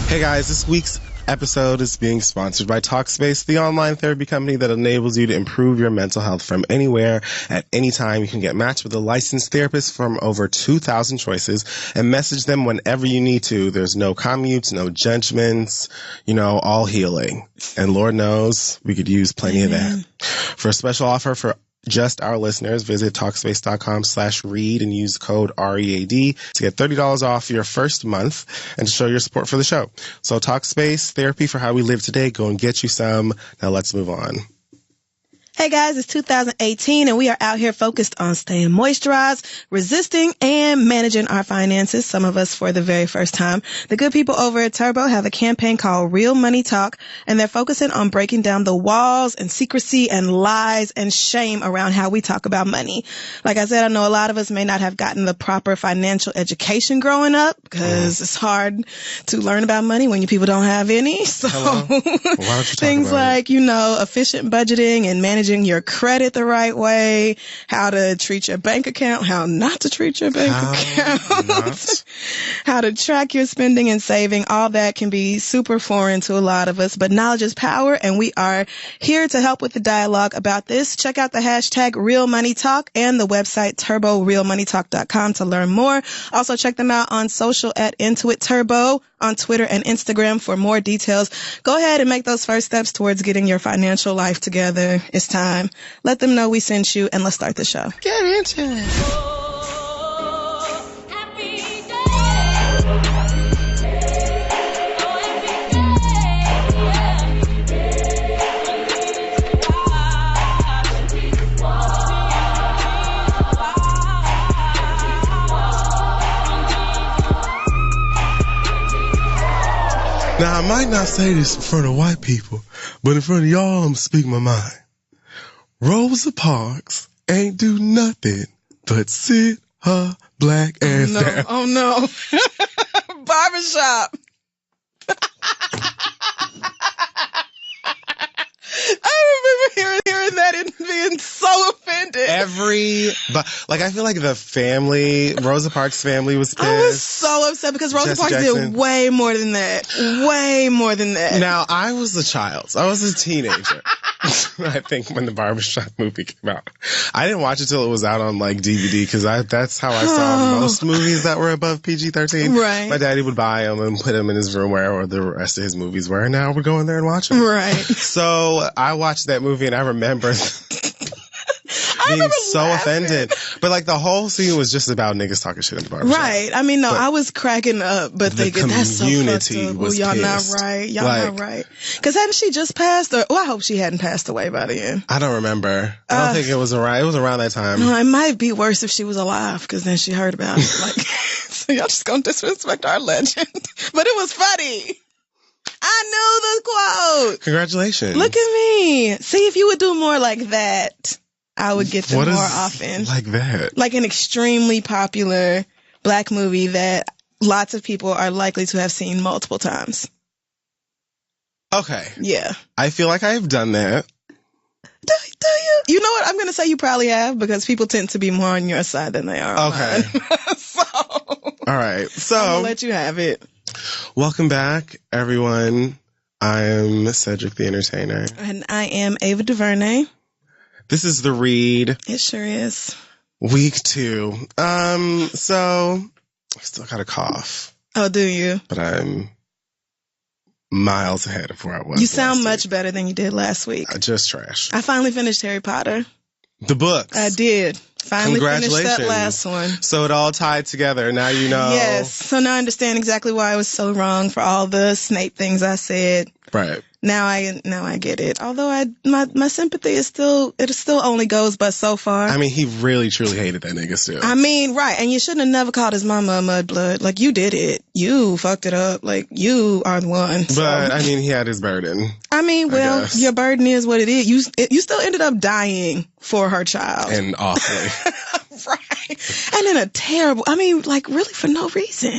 Hey guys, this week's episode is being sponsored by Talkspace, the online therapy company that enables you to improve your mental health from anywhere at any time. You can get matched with a licensed therapist from over 2,000 choices and message them whenever you need to. There's no commutes, no judgments, all healing. And Lord knows we could use plenty of that. For a special offer for just our listeners, visit Talkspace.com/read and use code READ to get $30 off your first month and to show your support for the show. So Talkspace, therapy for how we live today. Go and get you some. Now let's move on. Hey guys, it's 2018 and we are out here focused on staying moisturized, resisting, and managing our finances, some of us for the very first time. The good people over at Turbo have a campaign called Real Money Talk, and they're focusing on breaking down the walls and secrecy and lies and shame around how we talk about money. Like I said, I know a lot of us may not have gotten the proper financial education growing up because it's hard to learn about money when you people don't have any. So things like, efficient budgeting and managing your credit the right way, how to treat your bank account, how not to treat your bank account, how to track your spending and saving. All that can be super foreign to a lot of us, but knowledge is power, and we are here to help with the dialogue about this. Check out the hashtag Real Money Talk and the website turborealmoneytalk.com to learn more. Also check them out on social at Intuit Turbo on Twitter and Instagram for more details. Go ahead and make those first steps towards getting your financial life together. It's time. Let them know we sent you, and let's start the show. Get into it. Now, I might not say this in front of white people, but in front of y'all, I'm speaking my mind. Rosa Parks ain't do nothing but sit her black ass down. Oh, no. Barbershop. I remember hearing that and being so offended. I feel like the family, Rosa Parks' family was pissed. I was so upset because Rosa Parks did way more than that. Way more than that. Now, I was a child. I was a teenager. I think when the Barbershop movie came out. I didn't watch it till it was out on DVD because that's how I saw most movies that were above PG-13. Right. My daddy would buy them and put them in his room where the rest of his movies were, and now we're going there and watching them. Right. So I watched that movie and I remember being so offended. But the whole scene was just about niggas talking shit in the barbershop. Right. I mean, no, I was cracking up, but thinking that's so fucked up. Was y'all pissed. not right. Y'all not right. Because hadn't she just passed? I hope she hadn't passed away by the end. I don't remember. I don't think it was around. It was around that time. No, it might be worse if she was alive because then she heard about it. So y'all just gonna disrespect our legend. But it was funny. I knew the quote. Congratulations. Look at me. See, if you would do more like that, I would get them more often. Like that? Like an extremely popular black movie that lots of people are likely to have seen multiple times. Okay. Yeah. I feel like I've done that. Do you? You know what? I'm going to say you probably have because people tend to be more on your side than they are on mine. All right. So I'm going to let you have it. Welcome back, everyone. I am Cedric the Entertainer. And I am Ava DuVernay. This is The Read. It sure is. Week 2. So I still got a cough. Oh, do you? But I'm miles ahead of where I was. You sound much better than you did last week. Just trash. I finally finished Harry Potter. The books. I did. Finally finished that last one. So it all tied together. Now you know. Yes. So now I understand exactly why I was so wrong for all the Snape things I said. Right. Now I get it. Although my sympathy is still only goes but so far. I mean, he really truly hated that nigga still. I mean, right. And you shouldn't have never called his mama a mudblood. Like, you did it. You fucked it up. Like, you are the one. So. But I mean, he had his burden. I mean, well, your burden is what it is. You still ended up dying for her child. And awfully. Right. And in a terrible, really for no reason.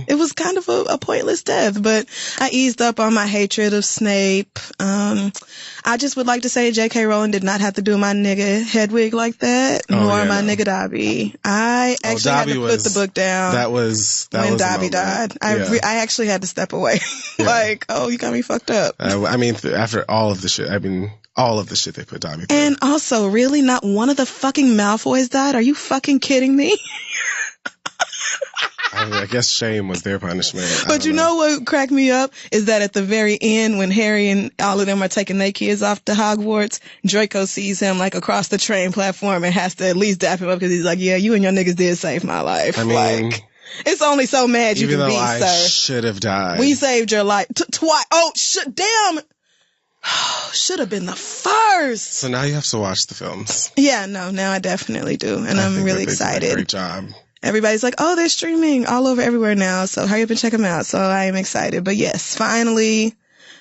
It was kind of a pointless death, but I eased up on my hatred of Snape. I just would like to say J.K. Rowling did not have to do my nigga Hedwig like that, nor my nigga Dobby. I actually had to put the book down. That was when Dobby died. I actually had to step away. You got me fucked up. After all of the shit, all of the shit they put Dobby through. And also, really, not one of the fucking Malfoys died? Are you fucking kidding me? I guess shame was their punishment. But you know what cracked me up is that at the very end, when Harry and all of them are taking their kids off to Hogwarts, Draco sees him like across the train platform and has to at least dap him up because he's like, yeah, you and your niggas did save my life. It's only so mad you can be, sir. Even though I should have died. We saved your life twice. Oh, damn. Should have been the first. So now you have to watch the films. Yeah, no, now I definitely do. And I'm really excited. Did a great job. Everybody's like, oh, they're streaming all over everywhere now. So hurry up and check them out. So I am excited. But yes, finally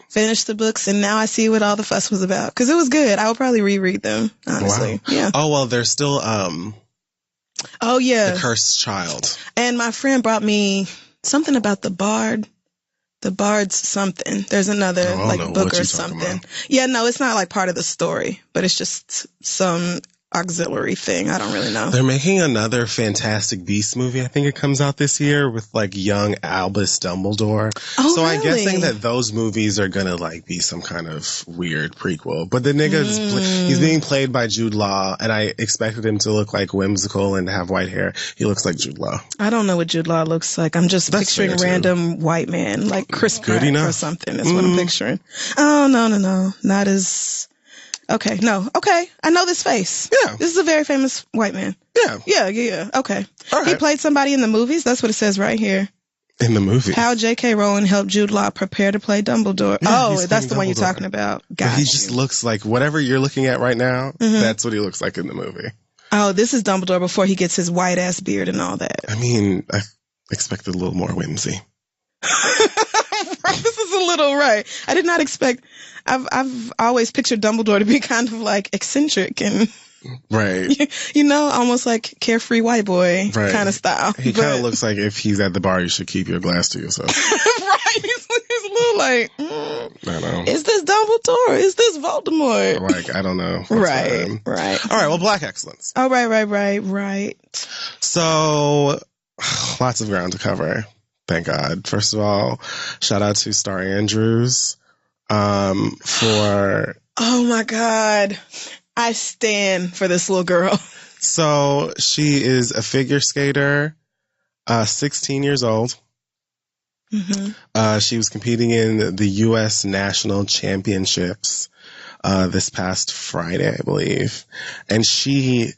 finished the books. And now I see what all the fuss was about. Because it was good. I will probably reread them, honestly. Wow. Yeah. Oh, well, there's still, oh, yeah. The Cursed Child. And my friend brought me something about the Bard. The Bard's something. There's another book or something. Yeah, no, it's not like part of the story, but it's just some auxiliary thing. I don't really know. They're making another Fantastic Beasts movie. I think it comes out this year with young Albus Dumbledore. Oh, so really? I'm guessing that those movies are gonna be some kind of weird prequel. But the nigga's he's being played by Jude Law, and I expected him to look whimsical and have white hair. He looks like Jude Law. I don't know what Jude Law looks like. I'm just picturing a random white man like Chris Pratt or something. That's what I'm picturing. Oh, no. Not as... Okay, no. Okay, I know this face. Yeah. This is a very famous white man. Yeah. Yeah. Okay. All right. He played somebody in the movies? That's what it says right here. In the movie. How J.K. Rowling helped Jude Law prepare to play Dumbledore. Yeah, that's the one you're talking about. Got He just looks like whatever you're looking at right now, that's what he looks like in the movie. Oh, this is Dumbledore before he gets his white-ass beard and all that. I expected a little more whimsy. This is a little right. I did not expect... I've always pictured Dumbledore to be kind of eccentric and right, almost like carefree white boy kind of style. He kind of looks like if he's at the bar, you should keep your glass to yourself. Right, he's a little I know. Is this Dumbledore? Is this Voldemort? I don't know. Right. All right. Well, Black Excellence. Oh, right. So, lots of ground to cover. Thank God. First of all, shout out to Star Andrews. For... Oh my God. I stand for this little girl. So she is a figure skater, 16 years old. She was competing in the U.S. National Championships, this past Friday, I believe. And she,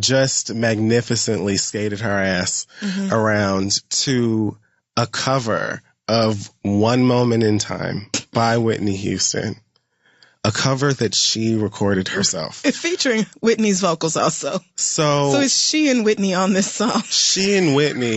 just magnificently skated her ass around to a cover of One Moment in Time by Whitney Houston. A cover that she recorded herself. It's featuring Whitney's vocals also. So is she and Whitney on this song? She and Whitney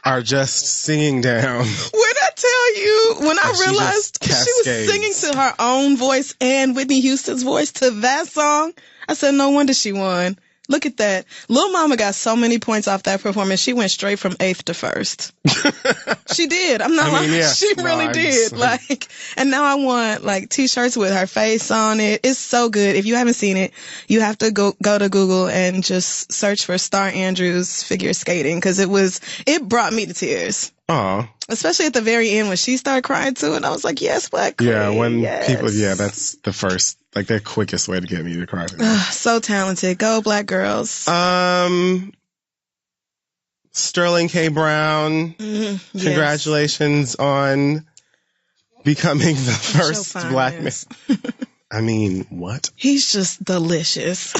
are just singing down. When I realized she was singing to her own voice and Whitney Houston's voice to that song, I said, no wonder she won. Look at that. Lil Mama got so many points off that performance. She went straight from 8th to 1st. She did. I'm not lying. Yeah. She really did. And now I want t-shirts with her face on it. It's so good. If you haven't seen it, you have to go to Google and just search for Star Andrews figure skating because it brought me to tears. Aw. Especially at the very end when she started crying too, and I was like, yes, Black Queen. Yeah, when people, that's the first, the quickest way to get me to cry. So talented. Go Black girls. Sterling K. Brown, congratulations on becoming the first Black man. What? He's just delicious.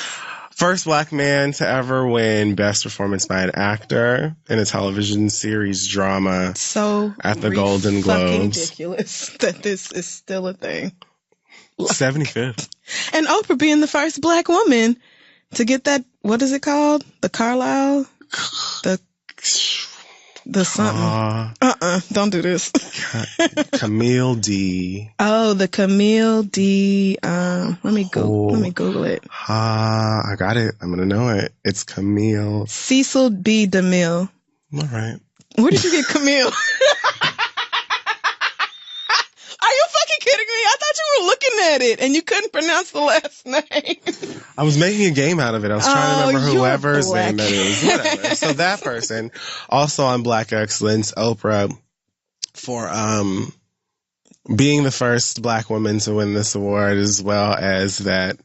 First Black man to ever win Best Performance by an Actor in a television series drama at the Golden Globes. Ridiculous that this is still a thing. 75th. And Oprah being the first Black woman to get that, what is it called? The Carlisle? The something. Don't do this. Camille D. Oh, the Camille D. Let me Google it. I got it. I'm gonna know it. It's Camille. Cecil B. DeMille. All right. Where did you get Camille? Are you fucking kidding me? I thought you were looking at it and you couldn't pronounce the last name. I was making a game out of it. I was trying to remember whoever's black. name that is. Whatever. So that person, also on Black Excellence, Oprah, for being the first Black woman to win this award, as well as that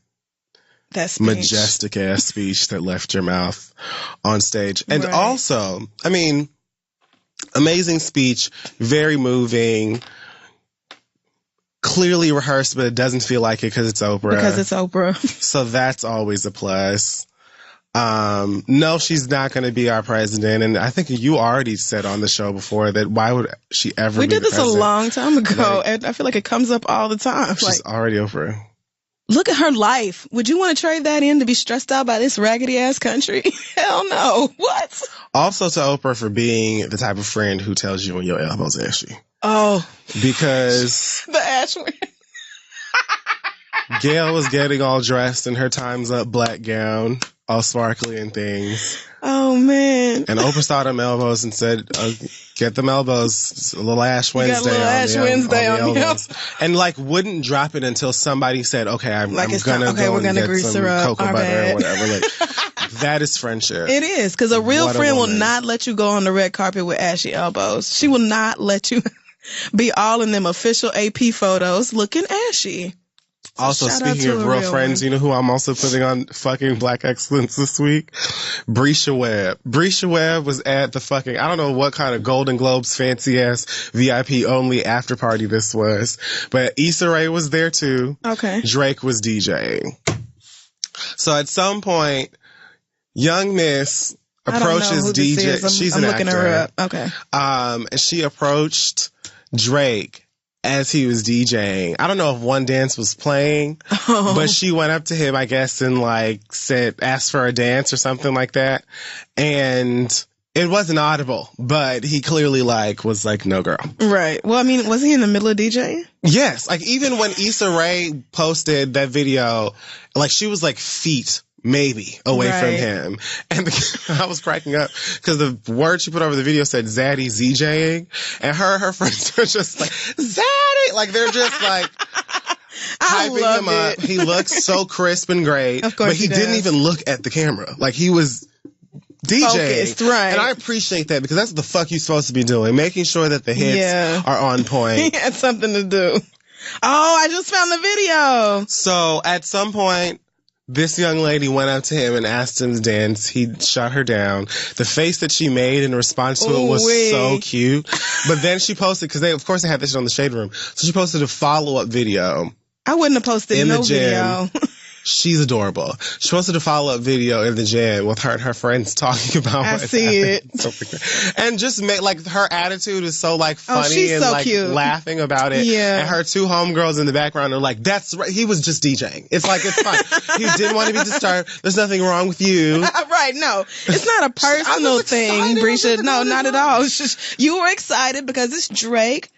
speech. Majestic ass speech that left your mouth on stage. And Right. also, I mean, amazing speech, very moving, clearly rehearsed, but it doesn't feel like it because it's Oprah. Because it's Oprah. So that's always a plus. No, she's not going to be our president. And I think you already said on the show before that why would she ever We be did the this a president? long time ago, Like, and I feel like it comes up all the time. She's Like, already Oprah. look at her life. Would you want to trade that in to be stressed out by this raggedy ass country? Hell no. What? Also to Oprah for being the type of friend who tells you when your elbow's ashy. Oh, Because the Ashwin. Gail was getting all dressed in her Time's Up black gown, all sparkly and things. Oh man. And Oprah saw them elbows and said, get them elbows. It's a little Ash Wednesday. got a little Ash Wednesday on the elbows. And like wouldn't drop it until somebody said, okay, I'm Like going it's to time- okay, go we're and gonna get grease some her up. cocoa Our butter bad. or whatever. Like, that is friendship. It is, because a real What a friend will woman. not let you go on the red carpet with ashy elbows. She will not let you be all in them official AP photos looking ashy. Also, Shout out speaking to of a real real friends, one. you know who I'm also putting on fucking Black Excellence this week? Brescia Webb. Brescia Webb was at the fucking, I don't know what kind of Golden Globes fancy ass VIP only after party this was, but Issa Rae was there too. Okay. Drake was DJing. So at some point, young Miss I don't know approaches who this DJ. is. She's I'm an looking actor. her up. Okay. And she approached Drake as he was DJing. I don't know if One Dance was playing, but she went up to him, I guess, and like asked for a dance or something like that. And it wasn't audible, but he clearly was like, no girl. Right. Well, I mean, was he in the middle of DJing? Yes. Like even when Issa Rae posted that video, like she was like feet maybe away from Right. him. And I was cracking up because the word she put over the video said Zaddy ZJing, and her friends were just like, Zaddy! Like they're just like I hyping love him up. it. He looks so crisp and great. Of course but he he didn't does. even look at the camera. Like he was DJing. Focused, right. And I appreciate that because that's what the fuck you're supposed to be doing. Making sure that the hits Yeah. are on point. He had something to do. Oh, I just found the video. So at some point, this young lady went up to him and asked him to dance. He shut her down. The face that she made in response to it was Ooh-wee. so cute. But then she posted, because of course they had this shit on the Shade Room. So she posted a follow-up video. I wouldn't have posted In the no gym. video. She's adorable. She posted a follow-up video in the gym with her and her friends talking about I what see happened. And just her attitude is so funny she's and so cute. laughing about it. Yeah. And her two homegirls in the background are like, that's right. He was just DJing. It's it's fine. He didn't want to be disturbed. There's nothing wrong with you. Right, no. It's not a personal thing, excited. Brescia. No, not at all. It's just, you were excited because it's Drake.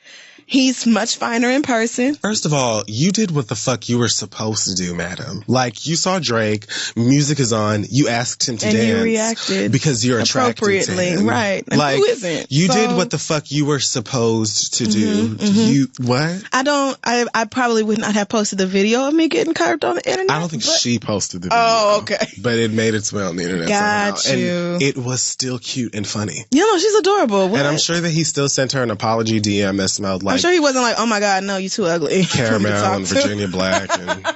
He's much finer in person. First of all, you did what the fuck you were supposed to do, madam. Like, you saw Drake, music is on, you asked him to And dance. you reacted because you're attracted to appropriately, him. right. And Like, who isn't? you So- did what the fuck you were supposed to do. You, what? I probably would not have posted the video of me getting curved on the internet. I don't think but- she posted the video. Oh, okay. But it made its way on the internet Got somehow. you. And it was still cute and funny. You know, she's adorable. What? And I'm sure that he still sent her an apology DM that smelled I'm like sure he wasn't like, oh my God, no, you too ugly. for me to caramel talk and to. Virginia Black. And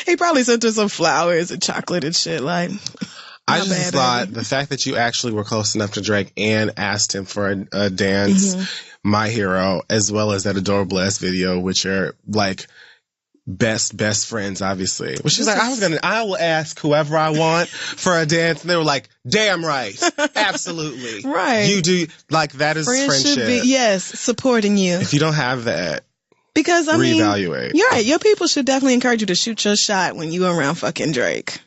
He probably sent her some flowers and chocolate and shit. Like, I my just bad, thought baby. the fact that you actually were close enough to Drake and asked him for a dance, Mm-hmm. My Hero, as well as that adorable ass video, which are best friends, obviously. Well, she's like, I will ask whoever I want for a dance. And they were like, damn right. Absolutely. Right. You do, that is friends friendship. should be, yes, supporting you. If you don't have that, Because, I mean, reevaluate. you're right. Your people should definitely encourage you to shoot your shot when you around fucking Drake.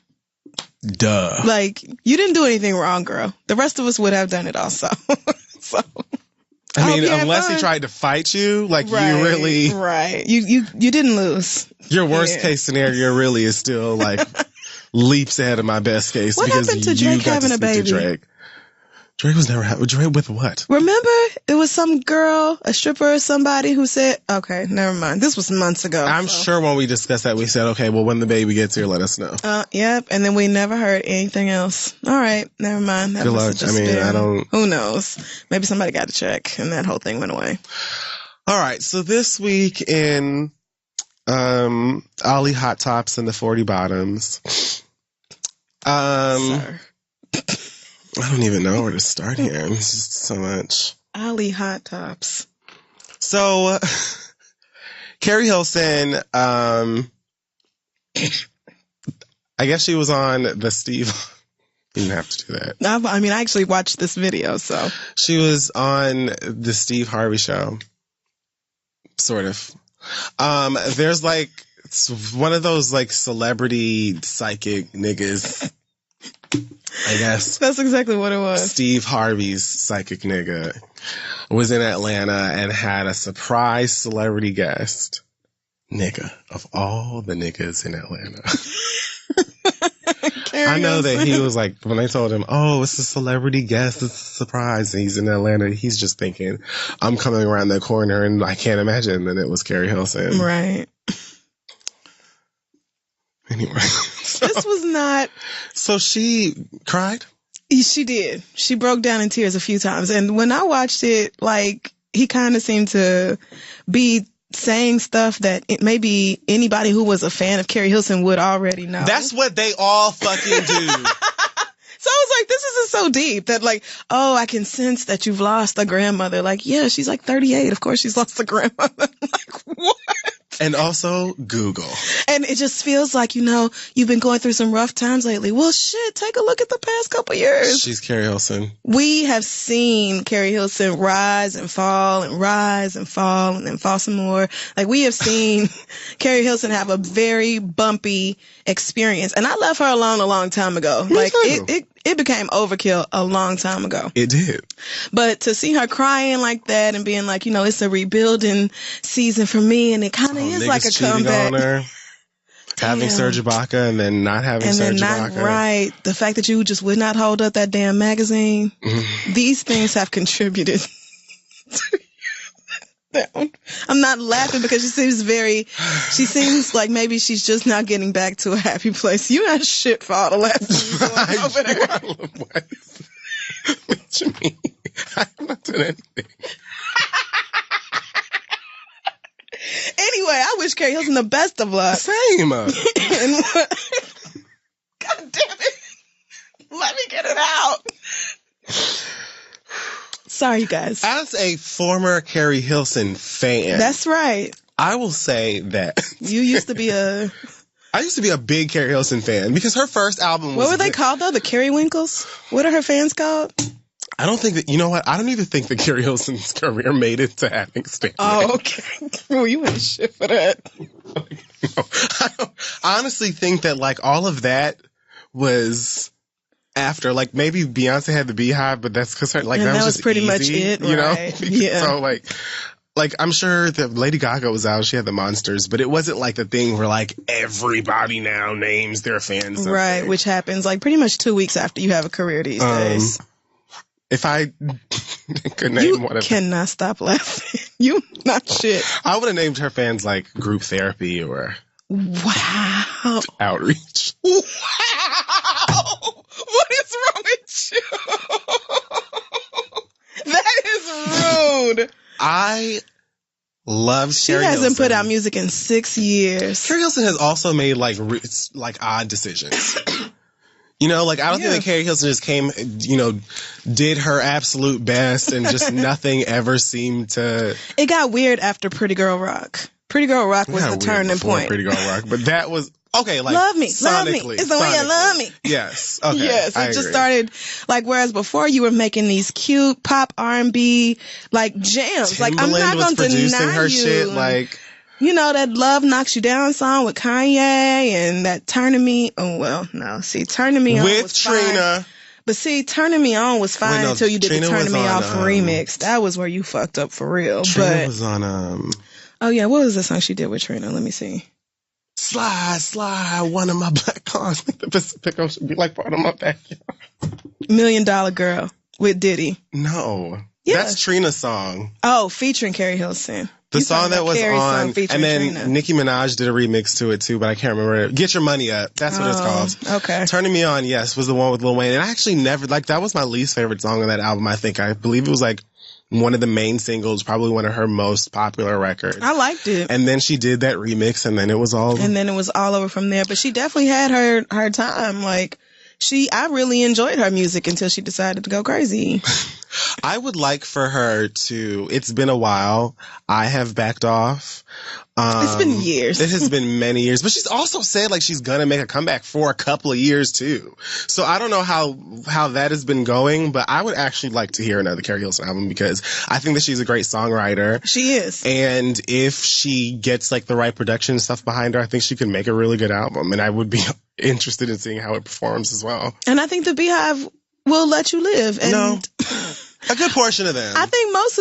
Duh. Like, you didn't do anything wrong, girl. The rest of us would have done it also. So I hope mean, you had unless fun. he tried to fight you, like you really, right. You didn't lose. your worst Yeah. case scenario really is still like leaps ahead of my best case What because happened to you Drake got having to a speak to baby? Drake. Drake was never Drake with what? Remember, it was some girl, a stripper or somebody who said, okay, never mind. This was months ago. I'm sure when we discussed that, we said, okay, well, when the baby gets here, let us know. Yep. And then we never heard anything else. All right. Never mind. That Good must luck. have just I mean, been- I don't. Who knows? Maybe somebody got a check and that whole thing went away. All right. So this week in Ollie Hot Tops and the 40 Bottoms. Sir. I don't even know where to start here. It's just so much. Ali Hot Tops. So, Carrie Hilson, I guess she was on the Steve. You didn't have to do that. I mean, I actually watched this video, so. She was on the Steve Harvey show. Sort of. There's like, it's one of those like celebrity psychic niggas. I guess. That's exactly what it was. Steve Harvey's psychic nigga was in Atlanta and had a surprise celebrity guest. Nigga. Of all the niggas in Atlanta. I know that he was like, when they told him, oh, it's a celebrity guest, it's a surprise, and he's in Atlanta, he's just thinking, I'm coming around the corner and I can't imagine that it was Carrie Hilson. Right. Anyway. This was not. So she cried? She did. She broke down in tears a few times. And when I watched it, like, he kind of seemed to be saying stuff that maybe anybody who was a fan of Carrie Hilson would already know. That's what they all fucking do. So I was like, this is so deep that like, oh, I can sense that you've lost a grandmother. Like, yeah, she's like 38. Of course she's lost a grandmother. Like, what? And also Google. And it just feels like, you know, you've been going through some rough times lately. Well, shit, take a look at the past couple years. She's Carrie Hilson. We have seen Carrie Hilson rise and fall and rise and fall and then fall some more. Like, we have seen Carrie Hilson have a very bumpy experience. And I left her alone a long time ago. Like, it became overkill a long time ago. It did. But to see her crying like that and being like, you know, it's a rebuilding season for me, and it kind of is like a comeback. On her, having Serge Ibaka and then not having Serge Ibaka. Right. The fact that you just would not hold up that damn magazine. These things have contributed to down. I'm not laughing because she seems like maybe she's just now getting back to a happy place. You had shit for all the last time over there. What you mean? I'm not doing anything. Anyway, I wish Carrie Hilson the best of luck. Same. God damn it. Let me get it out. Sorry, you guys. As a former Carrie Hilson fan. That's right. I will say that. You used to be I used to be a big Carrie Hilson fan because her first album was. What were they called though? The Carrie Winkles? What are her fans called? I don't think that, you know what? I don't even think that Carrie Hilson's career made it to having stand. Oh, okay. Well, you ain't shit for that. I honestly think that like all of that was after, like maybe Beyonce had the Beehive, but that's because her like that was just pretty easy, much it, you right? know? Yeah. So like I'm sure that Lady Gaga was out, she had the Monsters, but it wasn't like the thing where like everybody now names their fans. Right, which happens like pretty much 2 weeks after you have a career these days. If I could name one of them. You cannot stop laughing. You not shit. I would have named her fans like Group Therapy or Wow. Outreach. Wow. What is wrong with you? That is rude. I love Carrie She hasn't Hilson. put out music in 6 years. Carrie Hilson has also made like odd decisions. You know, like I don't think that Carrie Hilson just came, you know, did her absolute best and just nothing ever seemed to. It got weird after Pretty Girl Rock. Pretty Girl Rock was the turning point. Pretty Girl Rock, but that was okay. Like love me, sonically, it's the way you love me. Yes, okay. Yes, it just started like whereas before you were making these cute pop R&B like jams. Timbaland like I'm not was going to producing deny her you. shit like. You know, that Love Knocks You Down song with Kanye and that Turning Me. Oh, well, no. See, Turning Me On with was Trina. fine. But see, Turning Me On was fine until you did Trina the Turning was Me on, Off remix. That was where you fucked up for real. Trina was on oh yeah, what was the song she did with Trina? Let me see. Slide, one of my black cars. The Pacific Ocean be like part of my backyard. $1 Million Girl with Diddy. No. Yeah. That's Trina's song. Oh, featuring Carrie Hilson. The song that was Carrie's on, song and then Trina. Nicki Minaj did a remix to it too, but I can't remember it. Get Your Money Up. That's what it's called. Okay. Turning Me On, yes, was the one with Lil Wayne. And I actually never, like, that was my least favorite song on that album, I think. I believe it was like one of the main singles, probably one of her most popular records. I liked it. And then she did that remix, and then it was all over from there. But she definitely had her time. Like, I really enjoyed her music until she decided to go crazy. I would like for her to, it's been a while. I have backed off. It's been years. It has been many years. But she's also said like she's going to make a comeback for a couple of years too. So I don't know how that has been going, but I would actually like to hear another Carrie Hilson album because I think that she's a great songwriter. She is. And if she gets like the right production and stuff behind her, I think she can make a really good album. And I would be interested in seeing how it performs as well. And I think the Beehive will let you live. And no. A good portion of them. I think most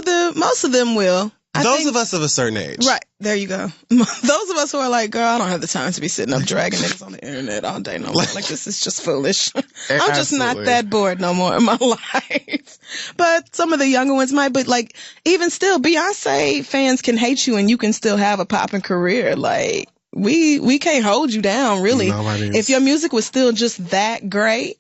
of them will. Those of us of a certain age. Right. There you go. Those of us who are like, girl, I don't have the time to be sitting up dragging niggas on the internet all day no more. Like, this is just foolish. I'm just not that bored no more in my life. But some of the younger ones might. But, like, even still, Beyonce fans can hate you and you can still have a popping career. Like, we can't hold you down, really. If your music was still just that great,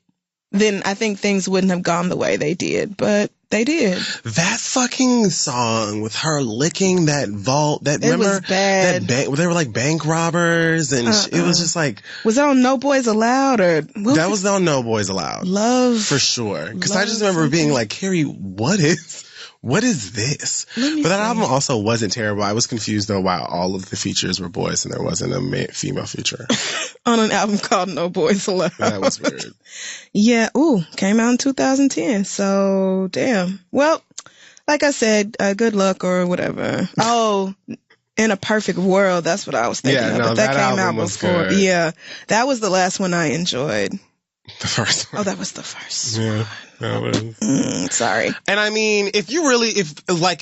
then I think things wouldn't have gone the way they did. But they did. That fucking song with her licking that vault, it was bad. That they were like bank robbers, and it was just like. Was that on No Boys Allowed or? That was on No Boys Allowed. Love. For sure. Because I just remember being like, Carrie, what is this? But that album also wasn't terrible. I was confused though why all of the features were boys and there wasn't a female feature. On an album called No Boys Allowed. That was weird. Yeah. Ooh, came out in 2010. So, damn. Well, like I said, good luck or whatever. Oh, In a Perfect World. That's what I was thinking of. But that came out before. Good. Yeah. That was the last one I enjoyed. The first one. Oh, that was the first one. That was. Sorry. And I mean, if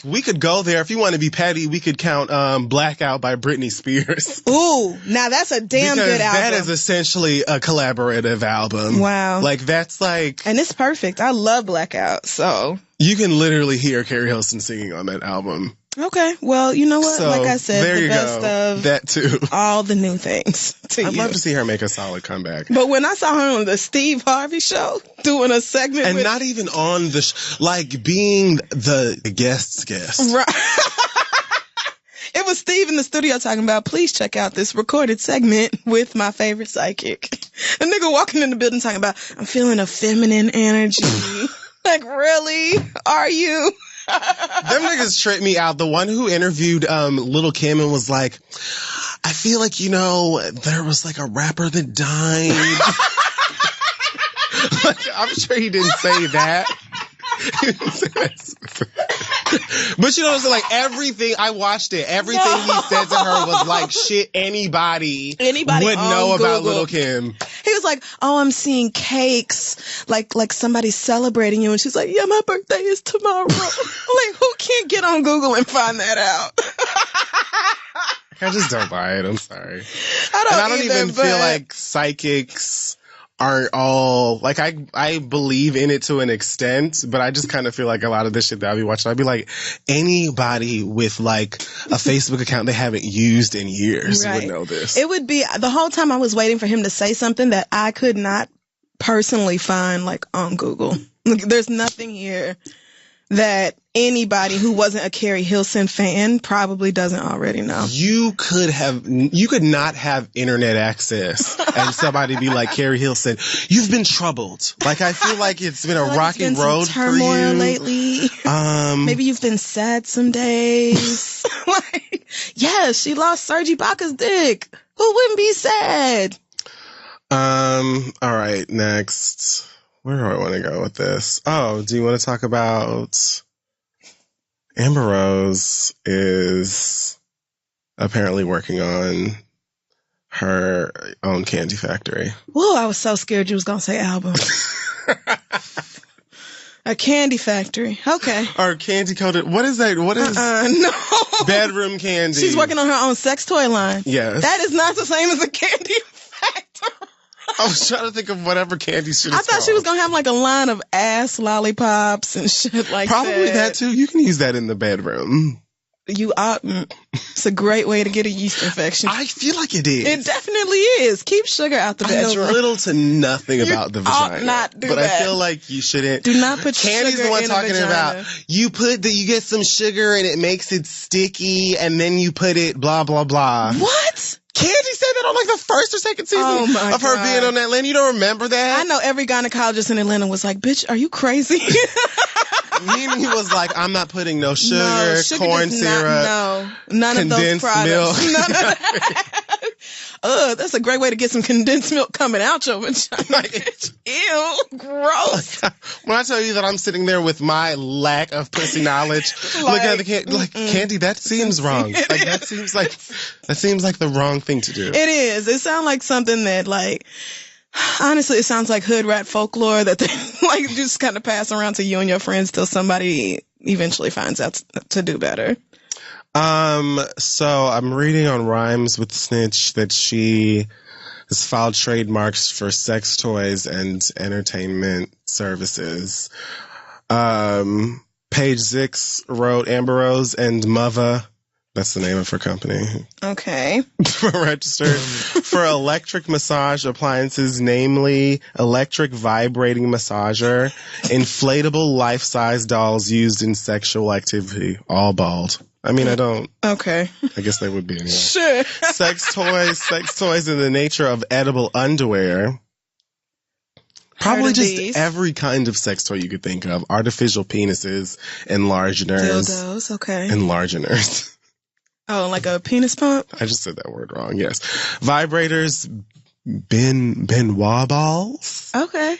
we could go there, if you want to be petty, we could count Blackout by Britney Spears. Ooh, now that's a damn good album. That is essentially a collaborative album. Wow. Like, that's like. And it's perfect. I love Blackout, so. You can literally hear Carrie Hilson singing on that album. Okay. Well, you know what? So, like I said, the best of that too. All the new things to I'd love to see her make a solid comeback. But when I saw her on the Steve Harvey show doing a segment, and not even on the like being the guest, right? It was Steve in the studio talking about, please check out this recorded segment with my favorite psychic. A nigga walking in the building talking about, I'm feeling a feminine energy. Like, really? Are you? Them niggas tripped me out. The one who interviewed Lil' Kim and was like, I feel like, there was like a rapper that died. Like, I'm sure he didn't say that. But like everything, I watched it. Everything he said to her was like shit anybody would know about Lil' Kim. He was like, oh, I'm seeing cakes, like somebody's celebrating you. And she's like, yeah, my birthday is tomorrow. I'm like, who can't get on Google and find that out? I just don't buy it. I'm sorry. I don't even feel like psychics aren't all like I believe in it to an extent, but I just kind of feel like a lot of this shit that I'll be watching, I'd be like, anybody with like a Facebook account they haven't used in years would know this. It would be the whole time I was waiting for him to say something that I could not personally find like on Google. Like, there's nothing here that anybody who wasn't a Carrie Hilson fan probably doesn't already know. You could not have internet access and somebody be like, Carrie Hilson, you've been troubled. Like, I feel like it's been a rocky road for you. Turmoil lately. Maybe you've been sad some days. Like, yeah, she lost Serge Ibaka's dick. Who wouldn't be sad? All right, next. Where do I want to go with this? Oh, do you want to talk about Amber Rose is apparently working on her own candy factory. Whoa, I was so scared you was going to say album. A candy factory. Okay. Or candy coated. What is that? What is No. bedroom candy? She's working on her own sex toy line. Yes. That is not the same as a candy factory. I was trying to think of whatever candy shit I is thought she was going to have like a line of ass lollipops and shit like Probably that. that too. You can use that in the bedroom. It's a great way to get a yeast infection. I feel like it is. It definitely is. Keep sugar out the bedroom. I know little to nothing about the vagina. Ought not do but that. I feel like you shouldn't. Do not put Candy's sugar the one in talking a vagina. about. You get some sugar and it makes it sticky, and then you put it blah blah blah. What? Candy said that on like the first or second season of her being on Atlanta. You don't remember that? I know every gynecologist in Atlanta was like, "Bitch, are you crazy?" Mimi was like, "I'm not putting no sugar, corn syrup, none of those products. Milk. None of that. That's a great way to get some condensed milk coming out your vagina. Ew, gross. When I tell you that I'm sitting there with my lack of pussy knowledge, looking at the candy, that seems wrong. Like that seems like the wrong thing to do. It is. It sounds like something that honestly, it sounds like hood rat folklore that they just kind of pass around to you and your friends till somebody eventually finds out to do better. So I'm reading on Rhymes with Snitch that she has filed trademarks for sex toys and entertainment services. Paige Zix wrote Amber Rose and Mother. That's the name of her company. Okay. Registered for electric massage appliances, namely electric vibrating massager, inflatable life-size dolls used in sexual activity, all bald. I mean, I don't. Okay. I guess they would be anyway. Sure. Sex toys in the nature of edible underwear. Probably just these. Every kind of sex toy you could think of. Artificial penises, enlargeners. Dildos, okay. Enlargeners. Oh, like a penis pump? I just said that word wrong. Yes. Vibrators, Benoit balls. Okay.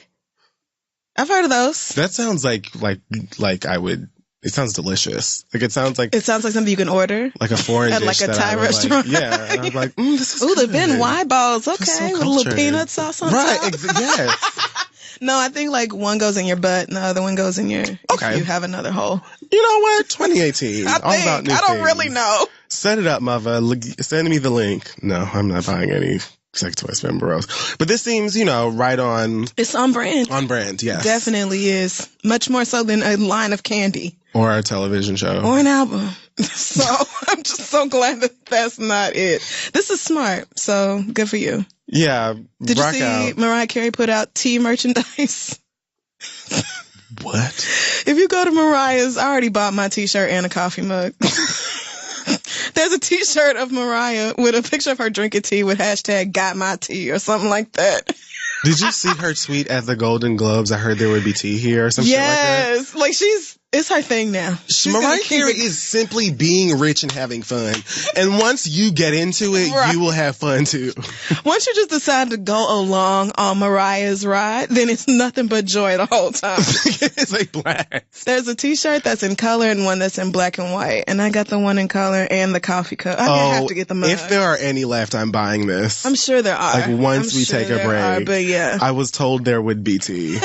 I've heard of those. That sounds like I would. It sounds delicious. It sounds like something you can order. Like a foreign at dish like a Thai restaurant. Yeah. And I'm like, this is the Benoit balls. Okay. With a little peanut sauce on top. Right. Yes. No, I think one goes in your butt and the other one goes in your. Okay. If you have another hole. You know what? 2018. I don't really know. Set it up, mother. Send me the link. No, I'm not buying any sex toys from Amber Rose. But this seems, right on. It's on brand. On brand, yes. Definitely is. Much more so than a line of candy. Or a television show. Or an album. So I'm just so glad that that's not it. This is smart. So good for you. Yeah. Did you see Mariah Carey put out tea merchandise? What? If you go to Mariah's, I already bought my t-shirt and a coffee mug. There's a t-shirt of Mariah with a picture of her drinking tea with hashtag got my tea or something like that. Did you see her tweet at the Golden Globes? I heard there would be tea here or something like that. Yes. It's her thing now. Mariah Carey is simply being rich and having fun. And once you get into it, right. You will have fun too. Once you just decide to go along on Mariah's ride, then it's nothing but joy the whole time. It's a blast. There's a t-shirt that's in color and one that's in black and white. And I got the one in color and the coffee cup. I have to get the mug. If there are any left, I'm buying this. I'm sure there are. Once we take a break. But yeah. I was told there would be tea.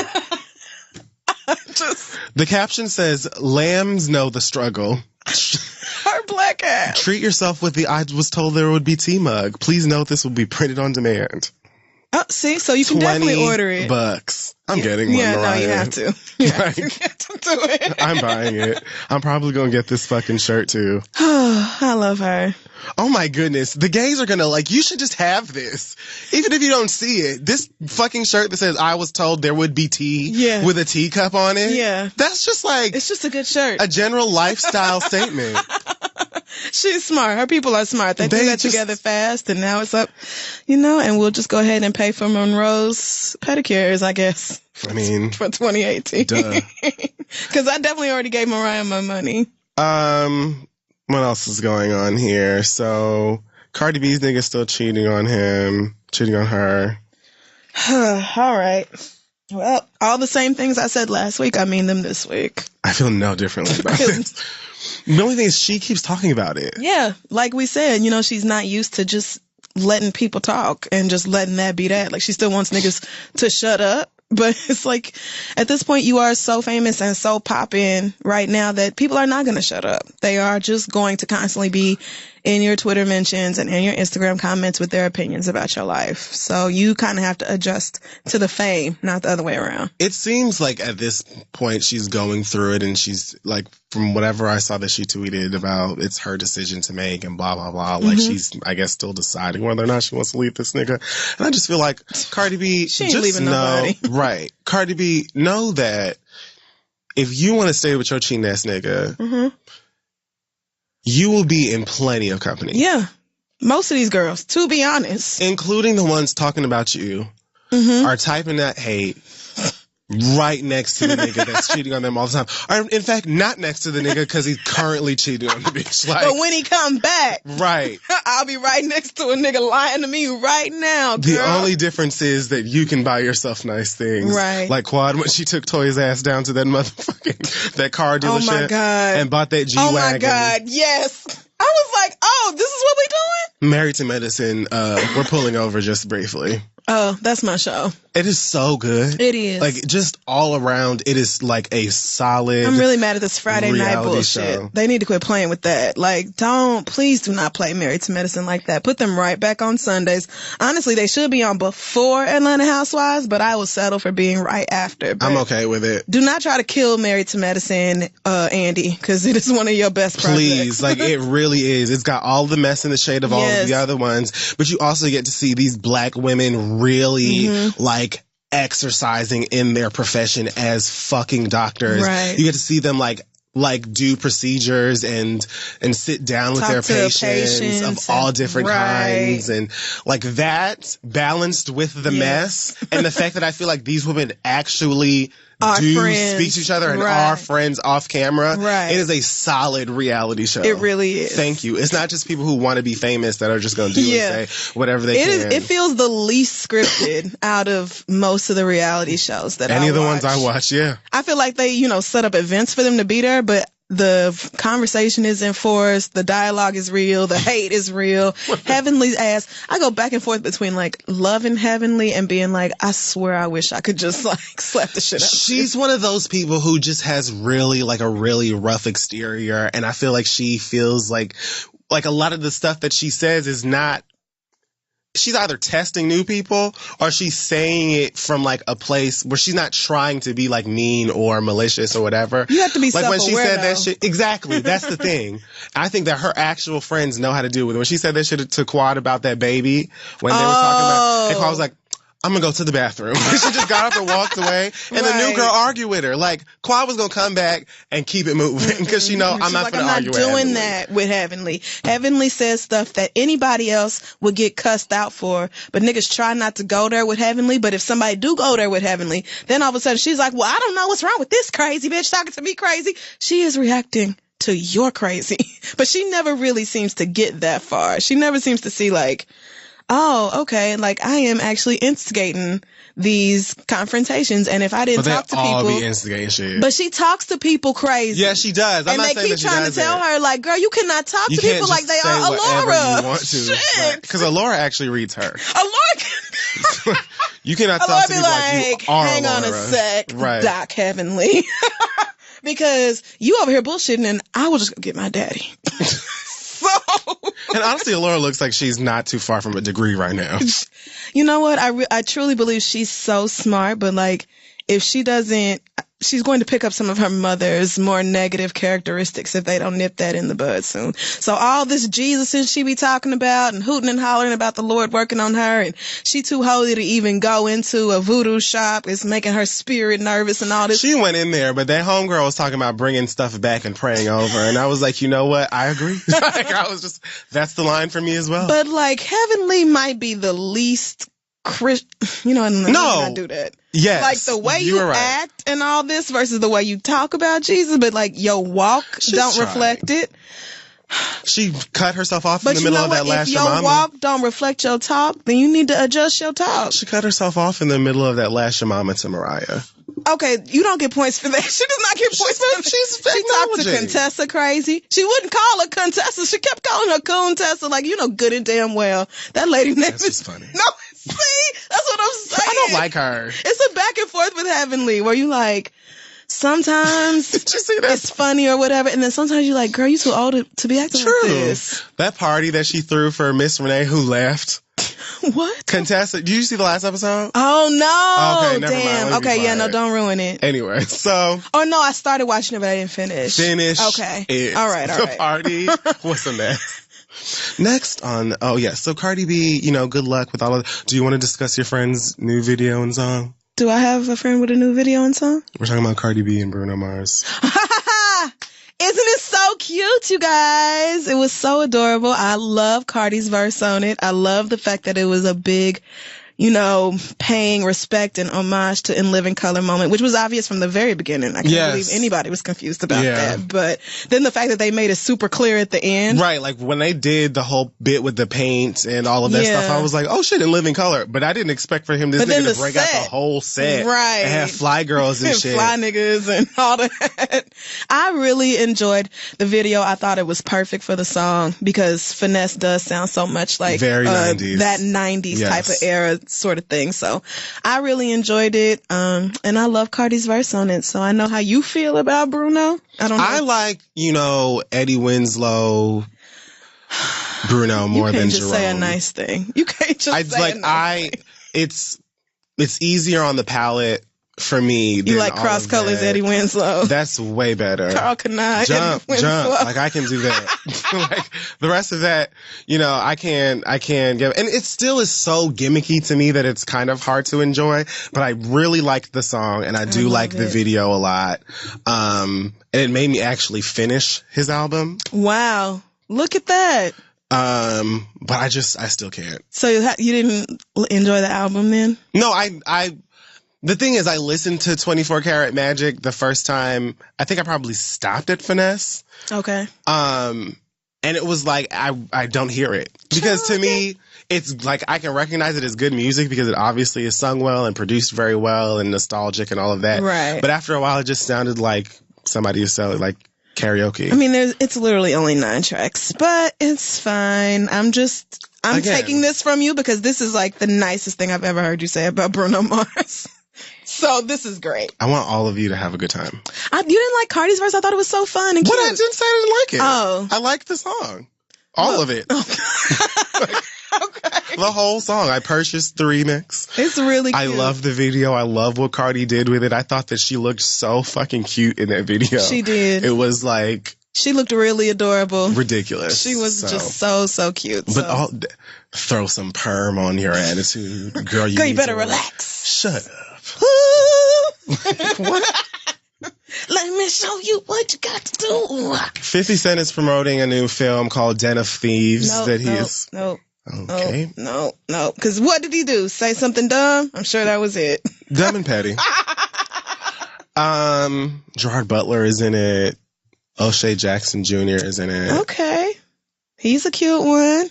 The caption says, "Lambs know the struggle." Her black ass. Treat yourself with the "I was told there would be tea" mug. Please note this will be printed on demand. Oh, see, so you can definitely order it. $20. I'm getting one, Mariah. No, you have to. You have to do it. I'm buying it. I'm probably going to get this fucking shirt too. I love her. Oh my goodness. The gays are going to you should just have this. Even if you don't see it. This fucking shirt that says "I was told there would be tea" with a teacup on it. Yeah. That's just it's just a good shirt. A general lifestyle statement. She's smart. Her people are smart. They do that together fast, and now it's up, and we'll just go ahead and pay for Monroe's pedicures, I guess. I mean, for 2018. Duh. Because I definitely already gave Mariah my money. What else is going on here? So, Cardi B's nigga still cheating on her. All right. Well, all the same things I said last week, I mean them this week. I feel no differently about it. The only thing is she keeps talking about it. Yeah. Like we said, she's not used to just letting people talk and just letting that be that. Like, she still wants niggas to shut up. But it's like, at this point, you are so famous and so poppin' right now that people are not going to shut up. They are just going to constantly be in your Twitter mentions and in your Instagram comments with their opinions about your life. So you kind of have to adjust to the fame, not the other way around. It seems like at this point she's going through it, and she's like, from whatever I saw that she tweeted about, it's her decision to make and blah, blah, blah. Like she's, I guess, still deciding whether or not she wants to leave this nigga. And I just feel like Cardi B, she ain't just leaving nobody. Right. Cardi B, know that if you want to stay with your cheating ass nigga, you will be in plenty of company. Yeah. Most of these girls, to be honest. Including the ones talking about you, are typing that hate right next to the nigga that's cheating on them all the time. Or, in fact, not next to the nigga because he's currently cheating on the bitch. Like, but when he come back, right, I'll be right next to a nigga lying to me right now, girl. The only difference is that you can buy yourself nice things. Right. Like Quad, when she took Toy's ass down to that motherfucking, that car dealership. Oh my God. And bought that G-Wagon. Oh my God, yes. I was like, oh, this is what we doing? Married to Medicine, we're pulling over just briefly. Oh, that's my show. It is so good. It is. Like, just all around, it is like a solid. I'm really mad at this Friday night bullshit. Show. They need to quit playing with that. Like, please do not play Married to Medicine like that. Put them right back on Sundays. Honestly, they should be on before Atlanta Housewives, but I will settle for being right after. But I'm okay with it. do not try to kill Married to Medicine, Andy, because it is one of your best projects. Please, like, it really is. It's got all the mess and the shade of all of the other ones, but you also get to see these black women really, like, exercising in their profession as fucking doctors. Right. You get to see them like do procedures and sit down with their patients of all different kinds, and like that balanced with the mess and the fact that I feel like these women actually speak to each other and are friends off camera. Right. It is a solid reality show. It really is. Thank you. It's not just people who want to be famous that are just going to do and say whatever they can. It feels the least scripted out of most of the reality shows that Any of the ones I watch, I feel like they, set up events for them to be there, but the conversation is enforced, the dialogue is real, the hate is real. Heavenly's ass. I go back and forth between like loving Heavenly and being like, I swear I wish I could just like slap the shit out of her. She's one of those people who just has really like a really rough exterior, and I feel like she feels like a lot of the stuff that she says is not. She's either testing new people or she's saying it from like a place where she's not trying to be like mean or malicious or whatever. You have to be like when she said that though. shit. Exactly. That's the thing. I think that her actual friends know how to deal with it. When she said that shit to Quad about that baby, when they were talking about, and Quad was like, I'm gonna go to the bathroom. She just got up and walked away, and the new girl argued with her. Like, Quad was gonna come back and keep it moving because she know I'm not gonna argue with Heavenly. I'm not doing that with Heavenly. Heavenly says stuff that anybody else would get cussed out for, but niggas try not to go there with Heavenly. But if somebody do go there with Heavenly, then all of a sudden she's like, well, I don't know what's wrong with this crazy bitch talking to me crazy. She is reacting to your crazy, but she never really seems to get that far. She never seems to see like, oh, okay, like I am actually instigating these confrontations, and if I didn't talk to people, be instigating shit. But she talks to people crazy. Yeah, she does. I'm and not they saying keep that she trying to tell doesn't. her, like, girl, you cannot talk to people like they are Alora. You want to. Shit. Because Alora actually reads her. Alora You cannot talk Alora to people like you are hang Alora. on a sec, right. Doc Heavenly. Because you over here bullshitting, and I will just go get my daddy. And honestly, Alora looks like she's not too far from a degree right now. You know what? I truly believe she's so smart, but like, if she doesn't, she's going to pick up some of her mother's more negative characteristics if they don't nip that in the bud soon. So all this Jesus and she be talking about and hooting and hollering about the Lord working on her, and she too holy to even go into a voodoo shop is making her spirit nervous and all this. She went in there, but that homegirl was talking about bringing stuff back and praying over, and I was like, you know what? I agree. Like, I was just, that's the line for me as well. But like, Heavenly might be the least not do that. Yes, like the way you act and all this versus the way you talk about Jesus, but like your walk don't reflect it. She cut herself off in the middle of that last If your walk don't reflect your talk, then you need to adjust your talk. She cut herself off in the middle of that last Shemama to Mariah. Okay, you don't get points for that. She does not get points for that. She talked to Contessa crazy. She wouldn't call her Contessa. She kept calling her Contessa, like, good and damn well. That lady name is funny. No, it's See? That's what I'm saying. I don't like her. It's a back and forth with Heavenly where you like, sometimes Did you see that? it's funny or whatever, and then sometimes you're like, girl, you too old to be acting like this. That party that she threw for Miss Renee who left. What? Contestant. Did you see the last episode? Oh, no. Okay, never mind. Damn. Let me be Okay, yeah, quiet. no, don't ruin it. Anyway, so. Oh, no, I started watching it, but I didn't finish. Okay. It. All right. The party was a mess. Next on, so Cardi B, good luck with all of. Do you want to discuss your friend's new video and song? Do I have a friend with a new video and song? We're talking about Cardi B and Bruno Mars. Isn't it so cute, you guys? It was so adorable. I love Cardi's verse on it. I love the fact that it was a big, paying respect and homage to In Living Color moment, which was obvious from the very beginning. I can't believe anybody was confused about that. But then the fact that they made it super clear at the end. Right, like when they did the whole bit with the paint and all of that stuff, I was like, oh shit, In Living Color. But I didn't expect for him to break out the whole set. Right. And have fly girls and shit. Fly niggas and all that. I really enjoyed the video. I thought it was perfect for the song because Finesse does sound so much like very 90s. That 90s type of era sort of thing. So I really enjoyed it. And I love Cardi's verse on it. So I know how you feel about Bruno. I don't know. I like, Eddie Winslow, Bruno more than Jerome. You can't just say a nice thing. You can't just say a nice thing. It's easier on the palate for me. You like Cross Colors Eddie Winslow. That's way better. Carl Kanai. Jump. Like I can do that. Like the rest of that, I can get, and it still is so gimmicky to me that it's kind of hard to enjoy, but I really liked the song and I do like the video a lot. And it made me actually finish his album. Wow. Look at that. But I still can't. So you didn't enjoy the album then? No, the thing is, I listened to 24 Karat Magic the first time. I think I probably stopped at Finesse. Okay. And it was like, I don't hear it. Because to me, it's like, I can recognize it as good music because it obviously is sung well and produced very well and nostalgic and all of that. Right. But after a while, it just sounded like somebody is selling, like, karaoke. I mean, it's literally only 9 tracks, but it's fine. I'm taking this from you because this is like the nicest thing I've ever heard you say about Bruno Mars. So this is great. I want all of you to have a good time. You didn't like Cardi's verse? I thought it was so fun and cute. What? I didn't say I didn't like it. Oh. I liked the song. All of it. Okay. The whole song. I purchased the remix. It's really cute. I love the video. I love what Cardi did with it. I thought that she looked so fucking cute in that video. She did. It was like... She looked really adorable. Ridiculous. She was just so cute. But throw some perm on your attitude. Girl, you better relax. Shut up. What? Let me show you what you got to do. 50 Cent is promoting a new film called Den of Thieves No. Okay. No. Because what did he do? Say something dumb? I'm sure that was it. Dumb and petty. Gerard Butler is in it. O'Shea Jackson Jr. is in it. Okay. He's a cute one.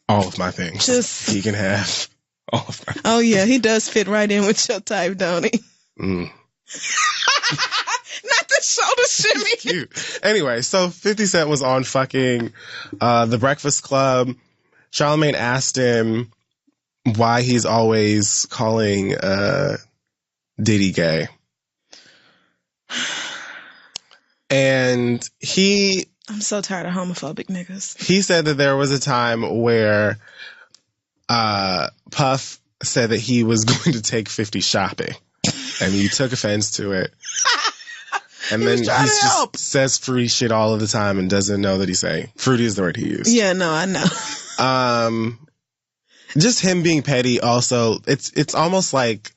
All of my things. He can have all of my things. Oh, yeah. He does fit right in with your type, don't he? Mm. Not the shoulder shimmy. Cute. Anyway, so 50 Cent was on fucking The Breakfast Club. Charlamagne asked him why he's always calling Diddy gay. And I'm so tired of homophobic niggas. He said that there was a time where Puff said that he was going to take 50 shopping. And he took offense to it. And then he just says fruity shit all of the time and doesn't know that he's saying. Fruity is the word he used. Yeah, no, I know. Just him being petty also, it's almost like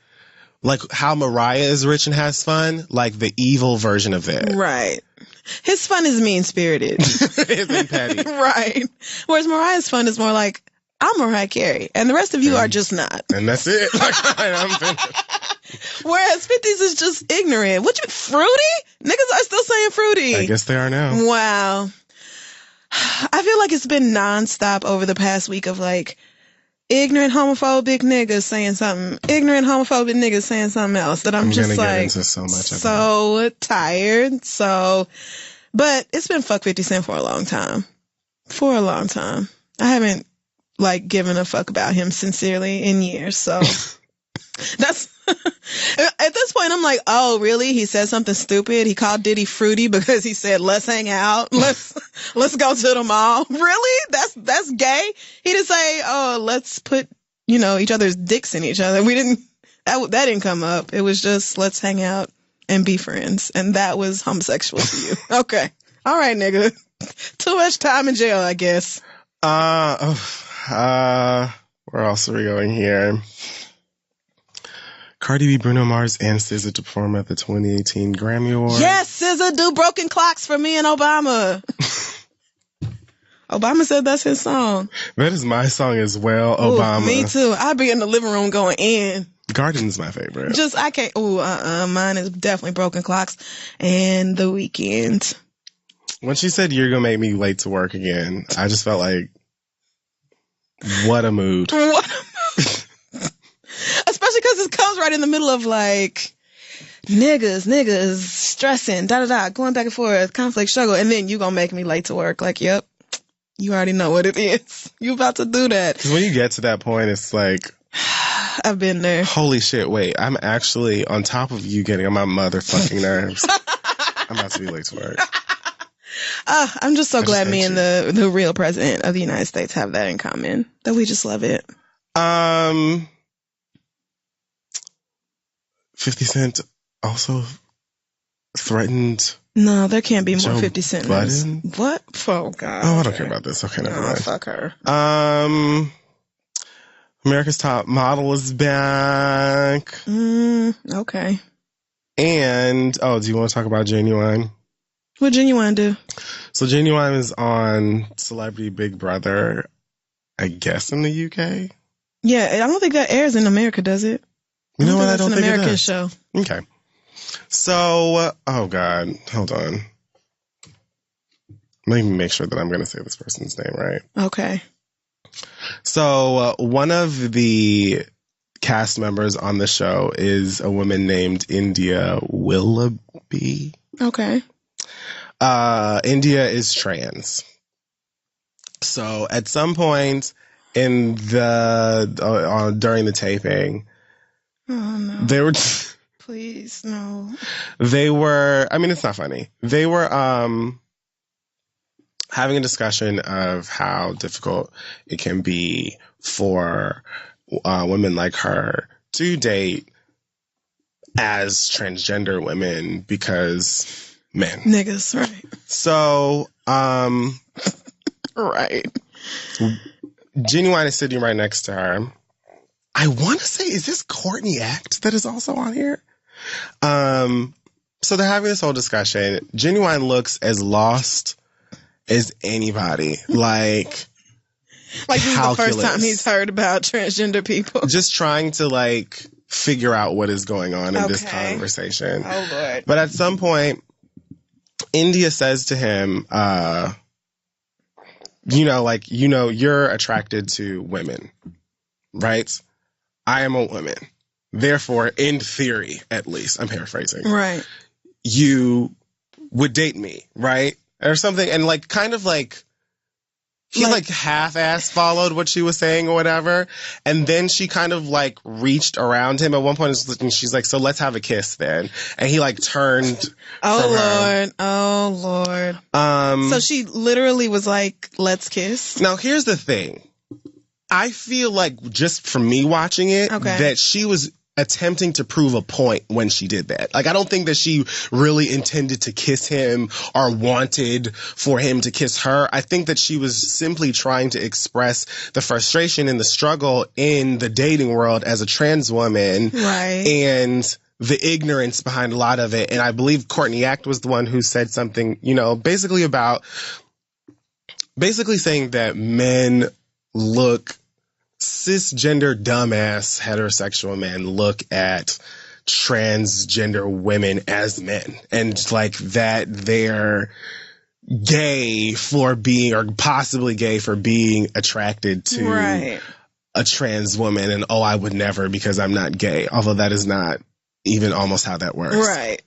how Mariah is rich and has fun, like the evil version of that. Right. His fun is mean-spirited. It's petty. Right. Whereas Mariah's fun is more like, I'm Mariah Carey, and the rest of you are just not. And that's it. I'm finished. Whereas 50s is just ignorant. What you, fruity? Niggas are still saying fruity. I guess they are now. Wow. I feel like it's been nonstop over the past week of like, ignorant homophobic niggas saying something, ignorant homophobic niggas saying something else that I'm just like, get into so much tired. But it's been fuck 50 Cent for a long time. I haven't like given a fuck about him sincerely in years. So that's at this point I'm like, oh really? He said something stupid. He called Diddy fruity because he said let's hang out. Let's go to the mall. Really? That's gay? He didn't say, oh, let's put, each other's dicks in each other. We didn't that didn't come up. It was just let's hang out and be friends. And that was homosexual to you. Okay. All right, nigga. Too much time in jail, I guess. Where else are we going here? Cardi B, Bruno Mars, and SZA to perform at the 2018 Grammy Awards. Yes, SZA do Broken Clocks for me and Obama. Obama said that's his song. That is my song as well, Ooh, Obama. Me too. I'd be in the living room going in. Garden's my favorite. I can't. Mine is definitely Broken Clocks and The Weeknd. When she said you're gonna make me late to work again, I just felt like, what a mood. What a mood. Especially because it comes right in the middle of like niggas stressing, going back and forth, conflict, struggle, and then you gonna make me late to work. Like, yep, you already know what it is. You about to do that. Because when you get to that point, it's like, I've been there. Holy shit, wait, I'm actually on top of you getting on my motherfucking nerves. I'm about to be late to work. I'm just so glad me and the real president of the United States have that in common, that we just love it. 50 Cent also threatened. No, there can't be more Joe 50 Cent. Budden? What? Oh, God. Oh, I don't care about this. Okay, never mind. Fuck her. America's Top Model is back. Okay. And, do you want to talk about Genuine? What Genuine do? So Genuine is on Celebrity Big Brother, I guess in the UK? Yeah, I don't think that airs in America, does it? You know what? I don't think it's an American it does. show. Okay. So, oh God, hold on. Let me make sure that I'm going to say this person's name right. Okay. So, one of the cast members on the show is a woman named India Willoughby. Okay. India is trans. So, at some point in the during the taping, oh no, they were. Please no. They were. I mean, it's not funny. They were having a discussion of how difficult it can be for women like her to date as transgender women because men. Niggas, right. So, right. Genuine is sitting right next to her. I want to say, is this Courtney Act that is also on here? So they're having this whole discussion. Genuine looks as lost as anybody. Like this is the first time he's heard about transgender people. Just trying to figure out what is going on in this conversation. Oh Lord. But at some point, India says to him, you're attracted to women, right? I am a woman. Therefore, in theory, at least, I'm paraphrasing. Right. You would date me, right? Or something. And he half-ass followed what she was saying or whatever. And then she kind of reached around him at one point and she's like, so let's have a kiss then. And he turned. Oh Lord. So she literally was like, let's kiss. Now here's the thing. I feel like just from me watching it, that she was attempting to prove a point when she did that. I don't think that she really intended to kiss him or wanted for him to kiss her. I think that she was simply trying to express the frustration and the struggle in the dating world as a trans woman. Right. And the ignorance behind a lot of it. And I believe Courtney Act was the one who said something, basically saying that men look, cisgender dumbass heterosexual men look at transgender women as men and that they're gay for being or possibly gay for being attracted to a trans woman and I would never because I'm not gay, although that is not even almost how that works. Right.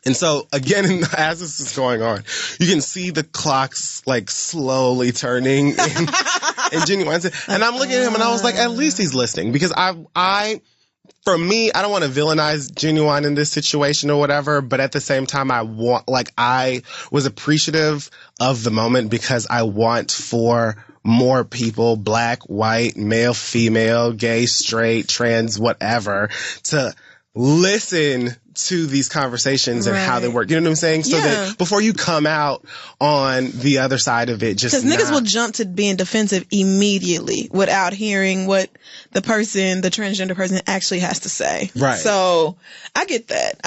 And so, again, as this is going on, you can see the clocks, slowly turning And Genuine said, and I'm looking at him and I was like, at least he's listening, because for me, I don't want to villainize Genuine in this situation or whatever, but at the same time, I was appreciative of the moment because I want for more people, black, white, male, female, gay, straight, trans, whatever, to listen to these conversations and how they work. You know what I'm saying? So that before you come out on the other side of it, just because niggas will jump to being defensive immediately without hearing what the transgender person actually has to say. Right. So I get that.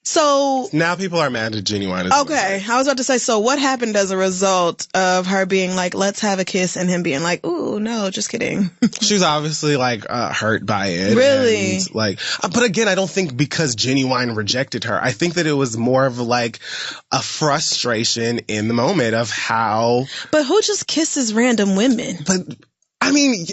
So now people are mad at Genuine. Okay, I was about to say, so what happened as a result of her being like, let's have a kiss, and him being like, ooh, no, just kidding. She was obviously like hurt by it. Really? And, like, but again, I don't think because Genuine rejected her. I think that it was more of like a frustration in the moment of how. But who just kisses random women? But I mean,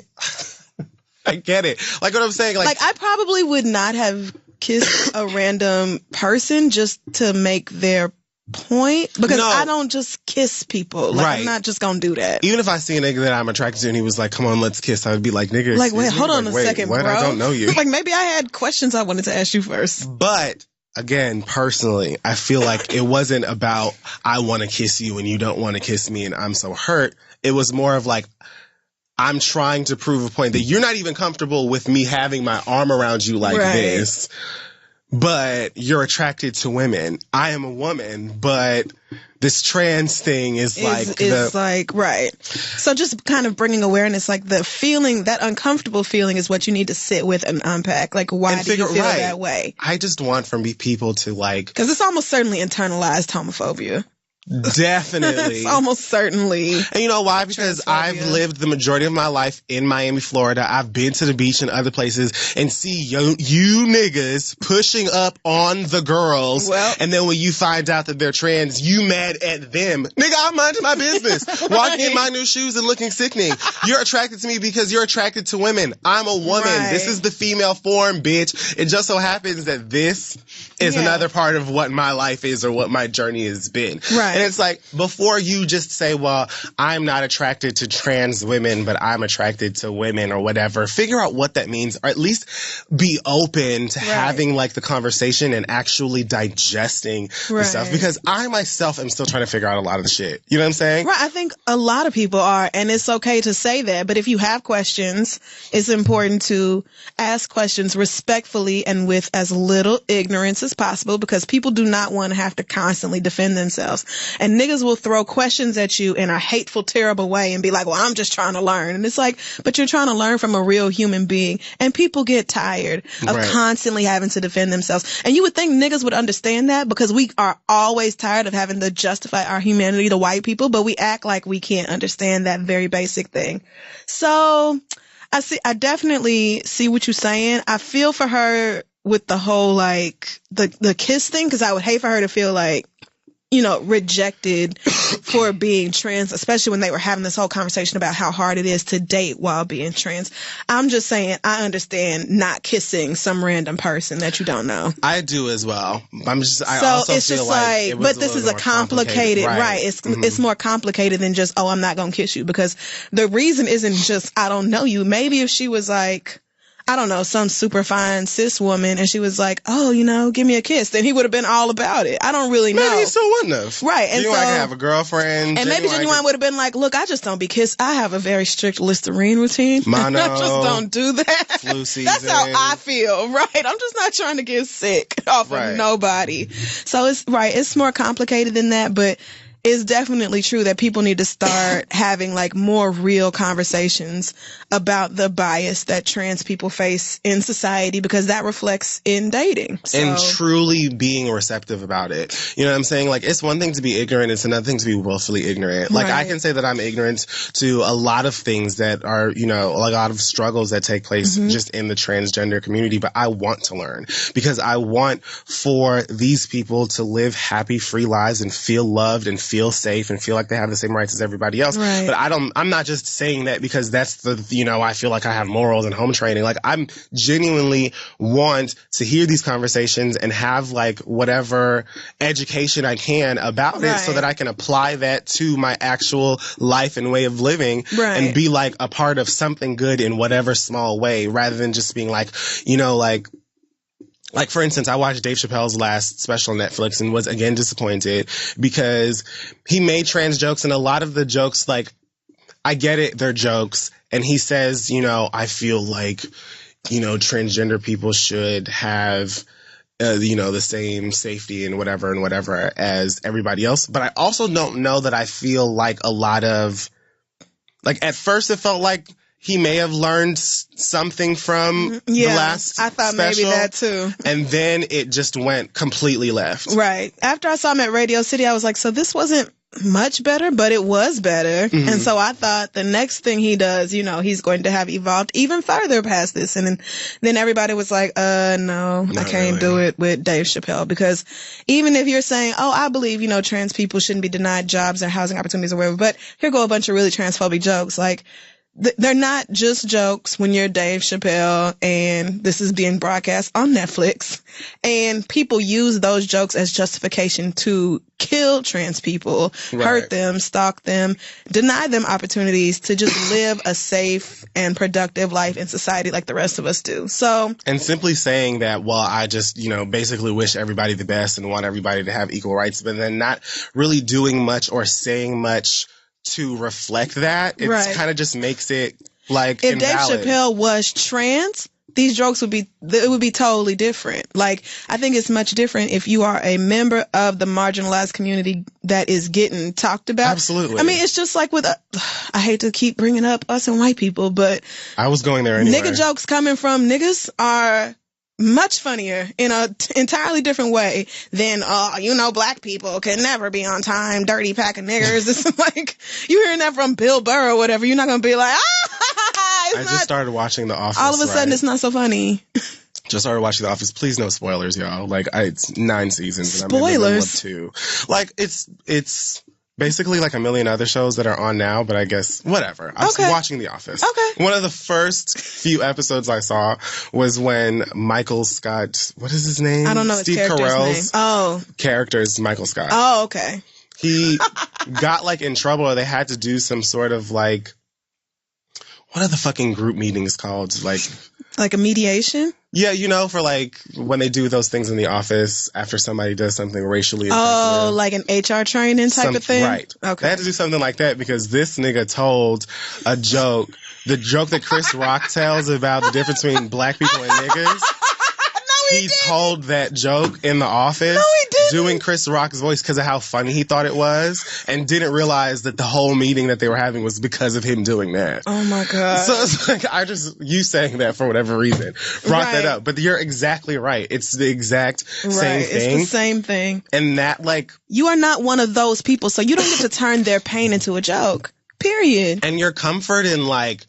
I get it. Like what I'm saying. Like I probably would not have kiss a random person just to make their point, because I don't just kiss people. Like, I'm not just gonna do that. Even if I see a nigga that I'm attracted to and he was like, come on, let's kiss, I would be like, nigga, like, wait, hold on a second, what? bro. I don't know you. Like, maybe I had questions I wanted to ask you first. But again, personally, I feel like it wasn't about I want to kiss you and you don't want to kiss me and I'm so hurt. It was more of like, I'm trying to prove a point that you're not even comfortable with me having my arm around you like this, but you're attracted to women. I am a woman, but this trans thing is right. So just kind of bringing awareness, like the feeling, that uncomfortable feeling is what you need to sit with and unpack. Like, why do you feel that way? I just want from people to like, because it's almost certainly internalized homophobia. Definitely. It's almost certainly. And you know why? Because I've lived the majority of my life in Miami, Florida. I've been to the beach and other places and see you niggas pushing up on the girls. Well, and then when you find out that they're trans, you mad at them. Nigga, I'm minding my business. Walking in my new shoes and looking sickening. You're attracted to me because you're attracted to women. I'm a woman. Right. This is the female form, bitch. It just so happens that this is another part of what my life is or what my journey has been. Right. And it's like, before you just say, well, I'm not attracted to trans women, but I'm attracted to women or whatever, figure out what that means, or at least be open to having like the conversation and actually digesting the stuff. Because I myself am still trying to figure out a lot of the shit. You know what I'm saying? Right. I think a lot of people are, and it's okay to say that. But if you have questions, it's important to ask questions respectfully and with as little ignorance as possible, because people do not want to have to constantly defend themselves. And niggas will throw questions at you in a hateful, terrible way and be like, well, I'm just trying to learn. And it's like, but you're trying to learn from a real human being. And people get tired of constantly having to defend themselves. And you would think niggas would understand that, because we are always tired of having to justify our humanity to white people, but we act like we can't understand that very basic thing. So I definitely see what you're saying. I feel for her with the whole, like, the kiss thing, because I would hate for her to feel like, you know, rejected for being trans, especially when they were having this whole conversation about how hard it is to date while being trans. I'm just saying, I understand not kissing some random person that you don't know. I do as well. I also feel like it was but this is a complicated, right? It's more complicated than just, oh, I'm not gonna kiss you, because the reason isn't just, I don't know you. Maybe if she was like, I don't know, some super fine cis woman, and she was like, oh, you know, give me a kiss, then he would have been all about it. I don't really know. Maybe he still wouldn't have. Right. And Genuine can have a girlfriend. And maybe Genuine would have been like, look, I just don't be kissed. I have a very strict Listerine routine. Mono. I just don't do that. Flu season. That's how I feel, right? I'm just not trying to get sick off of nobody. So it's more complicated than that, but it's definitely true that people need to start having like more real conversations about the bias that trans people face in society, because that reflects in dating. And truly being receptive about it. You know what I'm saying? Like, it's one thing to be ignorant. It's another thing to be willfully ignorant. Like, I can say that I'm ignorant to a lot of things that are, you know, a lot of struggles that take place just in the transgender community. But I want to learn, because I want for these people to live happy, free lives and feel loved and feel safe and feel like they have the same rights as everybody else. Right. But I'm not just saying that because that's I feel like I have morals and home training. Like, I'm genuinely want to hear these conversations and have like whatever education I can about it so that I can apply that to my actual life and way of living and be like a part of something good in whatever small way, rather than just being like, like, for instance, I watched Dave Chappelle's last special on Netflix and was again disappointed because he made trans jokes, and a lot of the jokes, like, I get it, they're jokes. And he says, I feel like, transgender people should have, the same safety and whatever as everybody else. But I also don't know that I feel like a lot of, like, at first it felt like he may have learned something from the last I thought special, maybe that too. And then it just went completely left. Right. After I saw him at Radio City, I was like, so this wasn't much better, but it was better. Mm-hmm. And so I thought the next thing he does, he's going to have evolved even further past this. And then everybody was like, no, I can't do it with Dave Chappelle. Because even if you're saying, I believe, trans people shouldn't be denied jobs or housing opportunities or whatever, but here go a bunch of really transphobic jokes. Like, they're not just jokes when you're Dave Chappelle and this is being broadcast on Netflix, and people use those jokes as justification to kill trans people, hurt them, stalk them, deny them opportunities to just live a safe and productive life in society like the rest of us do. So, and simply saying that, well, I just, basically wish everybody the best and want everybody to have equal rights, but then not really doing much or saying much to reflect that, it kind of just makes it like if invalid. Dave Chappelle was trans, these jokes would be totally different. Like, I think it's much different if you are a member of the marginalized community that is getting talked about. Absolutely. I mean, it's just like with, I hate to keep bringing up us and white people, but I was going there anyway. Nigga jokes coming from niggas are much funnier in a entirely different way than, black people can never be on time, dirty pack of niggers. It's like, you hearing that from Bill Burr or whatever, you're not going to be like, I just started watching The Office. All of a sudden, it's not so funny. Just started watching The Office. Please no spoilers, y'all. Like, it's 9 seasons. Spoilers? And I'm in the middle of 2. Like, it's basically like a million other shows that are on now, but I guess whatever. I was watching The Office. Okay. One of the first few episodes I saw was when Michael Scott, what is his name? I don't know Steve his character's Carell's name. character is Michael Scott. Oh, okay. He got like in trouble, or they had to do some sort of like, what are the fucking group meetings called? Like a mediation? Yeah, for like when they do those things in the office after somebody does something racially offensive. Oh, like an HR training type of thing? Right. Okay. They had to do something like that because this nigga told a joke, the joke that Chris Rock tells about the difference between black people and niggas. He told that joke in the office. No, he didn't. Doing Chris Rock's voice because of how funny he thought it was, and didn't realize that the whole meeting that they were having was because of him doing that. Oh my God. So it's like, you saying that for whatever reason brought that up. But you're exactly right. It's the exact same thing. It's the same thing. And that, like, you are not one of those people, so you don't get to turn their pain into a joke. Period. And your comfort in, like,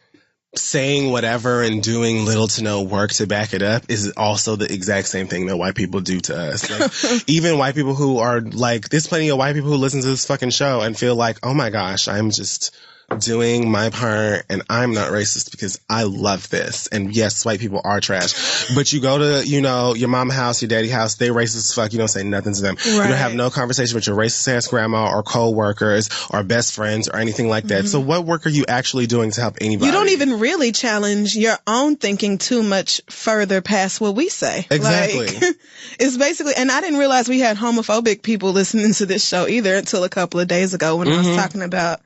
saying whatever and doing little to no work to back it up is also the exact same thing that white people do to us. Like, even white people who are like, there's plenty of white people who listen to this fucking show and feel like, oh my gosh, I'm just doing my part and I'm not racist because I love this. And yes, white people are trash, but you go to, your mama house, your daddy house, they racist as fuck. You don't say nothing to them. Right. You don't have no conversation with your racist ass grandma or co-workers or best friends or anything like that. Mm-hmm. So what work are you actually doing to help anybody? You don't even really challenge your own thinking too much further past what we say. Exactly. Like, it's basically, and I didn't realize we had homophobic people listening to this show either until a couple of days ago when I was talking about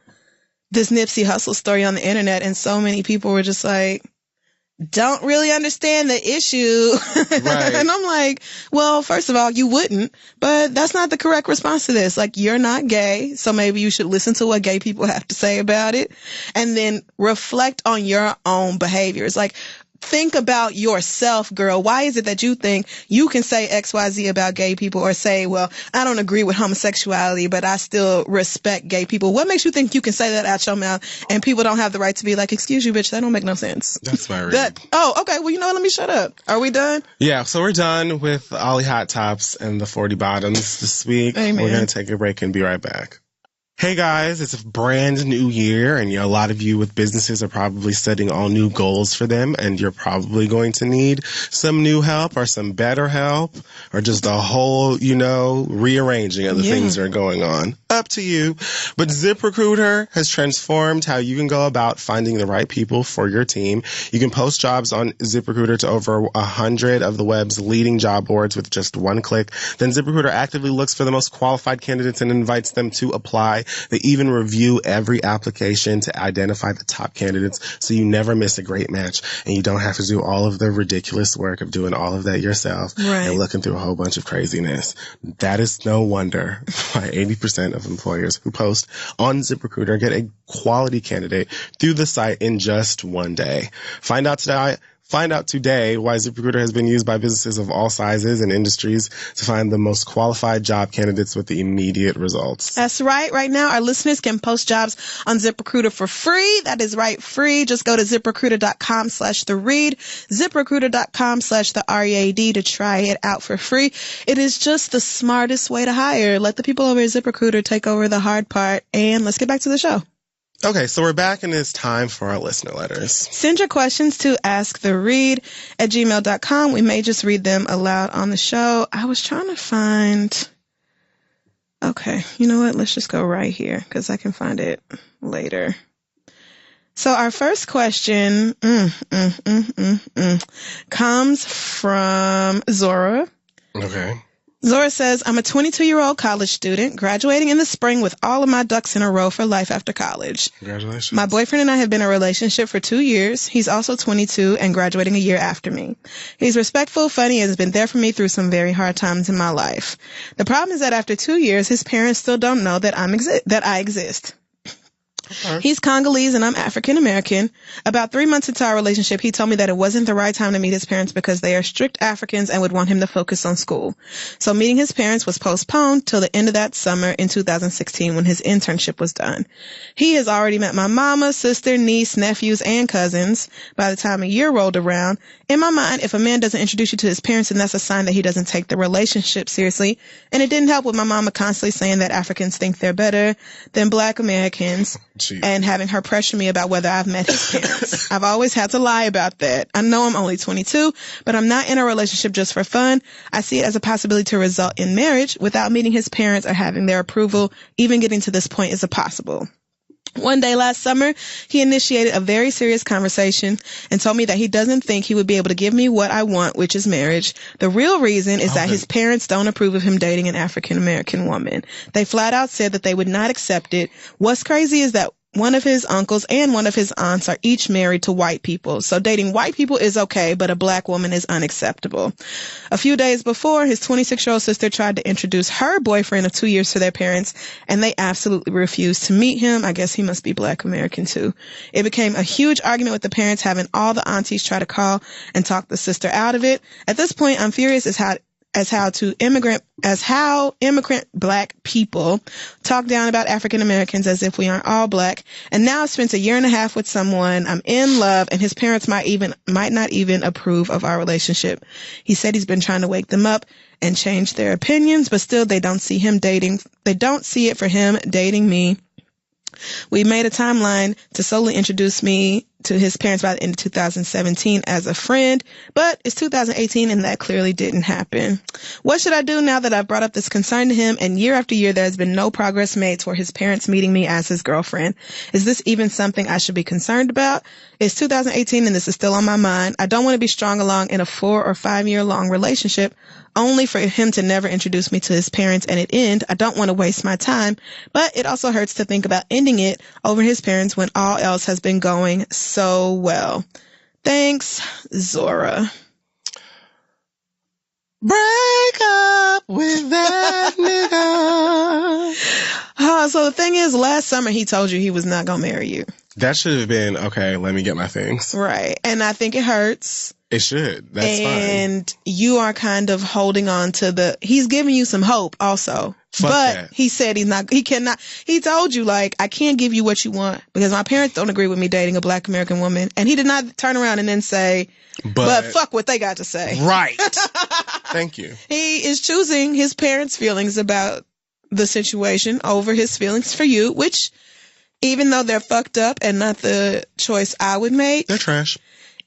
this Nipsey Hussle story on the internet, and so many people were just like, don't really understand the issue. Right. And I'm like, well, first of all, you wouldn't, but that's not the correct response to this. Like, you're not gay, so maybe you should listen to what gay people have to say about it and then reflect on your own behaviors. Like, think about yourself, girl. Why is it that you think you can say XYZ about gay people, or say, well, I don't agree with homosexuality, but I still respect gay people? What makes you think you can say that out your mouth and people don't have the right to be like, excuse you, bitch, that don't make no sense? That's my reason. Oh, okay. Well, let me shut up. Are we done? Yeah, so we're done with Ollie Hot Tops and the 40 Bottoms this week. Amen. We're going to take a break and be right back. Hey guys, it's a brand new year, and a lot of you with businesses are probably setting all new goals for them, and you're probably going to need some new help or some better help or just a whole, rearranging of the things that are going on. Up to you. But ZipRecruiter has transformed how you can go about finding the right people for your team. You can post jobs on ZipRecruiter to over 100 of the web's leading job boards with just one click. Then ZipRecruiter actively looks for the most qualified candidates and invites them to apply. They even review every application to identify the top candidates so you never miss a great match and you don't have to do all of the ridiculous work of doing all of that yourself and looking through a whole bunch of craziness. That is no wonder why 80% of employers who post on ZipRecruiter get a quality candidate through the site in just one day. Find out today why ZipRecruiter has been used by businesses of all sizes and industries to find the most qualified job candidates with the immediate results. That's right. Right now, our listeners can post jobs on ZipRecruiter for free. That is right, free. Just go to ZipRecruiter.com/theread, ZipRecruiter.com/theread to try it out for free. It is just the smartest way to hire. Let the people over at ZipRecruiter take over the hard part, and let's get back to the show. Okay, so we're back and it's time for our listener letters. Send your questions to asktheread@gmail.com. We may just read them aloud on the show. I was trying to find... Okay, you know what? Let's just go right here because I can find it later. So our first question comes from Zora. Okay. Zora says, I'm a 22-year-old college student graduating in the spring with all of my ducks in a row for life after college. Congratulations. My boyfriend and I have been in a relationship for 2 years. He's also 22 and graduating a year after me. He's respectful, funny, and has been there for me through some very hard times in my life. The problem is that after 2 years, his parents still don't know that I exist. Okay. He's Congolese and I'm African American. About 3 months into our relationship, he told me that it wasn't the right time to meet his parents because they are strict Africans and would want him to focus on school. So meeting his parents was postponed till the end of that summer in 2016 when his internship was done. He has already met my mama, sister, niece, nephews, and cousins by the time a year rolled around. In my mind, if a man doesn't introduce you to his parents, then that's a sign that he doesn't take the relationship seriously. And it didn't help with my mama constantly saying that Africans think they're better than Black Americans. Jeez. And having her pressure me about whether I've met his parents. I've always had to lie about that. I know I'm only 22, but I'm not in a relationship just for fun. I see it as a possibility to result in marriage without meeting his parents or having their approval. Even getting to this point is impossible. One day last summer, he initiated a very serious conversation and told me that he doesn't think he would be able to give me what I want, which is marriage. The real reason is that his parents don't approve of him dating an African American woman. They flat out said that they would not accept it. What's crazy is that one of his uncles and one of his aunts are each married to white people. So dating white people is okay, but a Black woman is unacceptable. A few days before, his 26-year-old sister tried to introduce her boyfriend of 2 years to their parents, and they absolutely refused to meet him. I guess he must be Black American too. It became a huge argument with the parents, having all the aunties try to call and talk the sister out of it. At this point, I'm furious as how immigrant Black people talk down about African Americans as if we aren't all Black. And now I've spent a year and a half with someone. I'm in love, and his parents might not even approve of our relationship. He said he's been trying to wake them up and change their opinions, but still they don't see it for him dating me. We made a timeline to solely introduce me to his parents by the end of 2017 as a friend, but it's 2018 and that clearly didn't happen. What should I do now that I've brought up this concern to him and year after year there has been no progress made toward his parents meeting me as his girlfriend? Is this even something I should be concerned about? It's 2018 and this is still on my mind. I don't want to be strung along in a 4 or 5 year long relationship only for him to never introduce me to his parents and it end. I don't want to waste my time, but it also hurts to think about ending it over his parents when all else has been going so well. Thanks, Zora. Break up with that nigga. So the thing is, last summer he told you he was not going to marry you. That should have been, okay, let me get my things. Right. And I think it hurts. It should. That's fine. And you are kind of holding on to he's giving you some hope also. Fuck but that. He said he told you, like, I can't give you what you want because my parents don't agree with me dating a Black American woman. And he did not turn around and then say, but fuck what they got to say. Right. Thank you. He is choosing his parents' feelings about the situation over his feelings for you, which, even though they're fucked up and not the choice I would make, They're trash.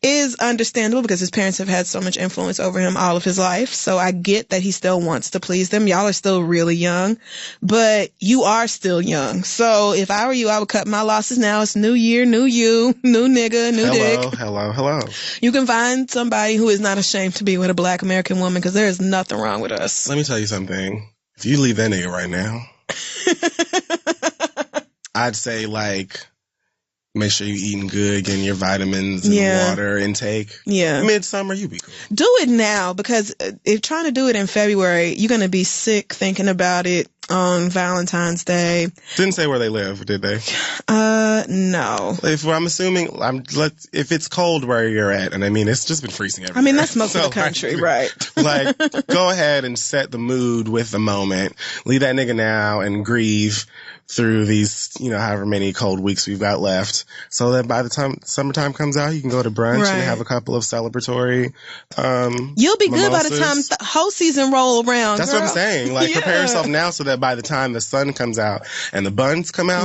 is understandable because his parents have had so much influence over him all of his life. So I get that he still wants to please them. Y'all are still really young, but you are still young. So if I were you, I would cut my losses now. It's new year, new you, new nigga, new dick. Hello. You can find somebody who is not ashamed to be with a black American woman because there is nothing wrong with us. Let me tell you something. If you leave that nigga right now, I'd say, like, make sure you're eating good, getting your vitamins and water intake. Yeah. Midsummer, you be cool. Do it now, because if trying to do it in February, you're going to be sick thinking about it on Valentine's Day. Didn't say where they live, did they? No. If I'm assuming, if it's cold where you're at, and I mean, it's just been freezing everywhere. I mean, that's most of the country, right? Like, go ahead and set the mood with the moment. Leave that nigga now and grieve through these, however many cold weeks we've got left, so that by the time summertime comes out, you can go to brunch and have a couple of celebratory you'll be good mimosas. by the time the whole season roll around. That's girl. what I'm saying. Like, prepare yourself now so that by the time the sun comes out and the buns come out,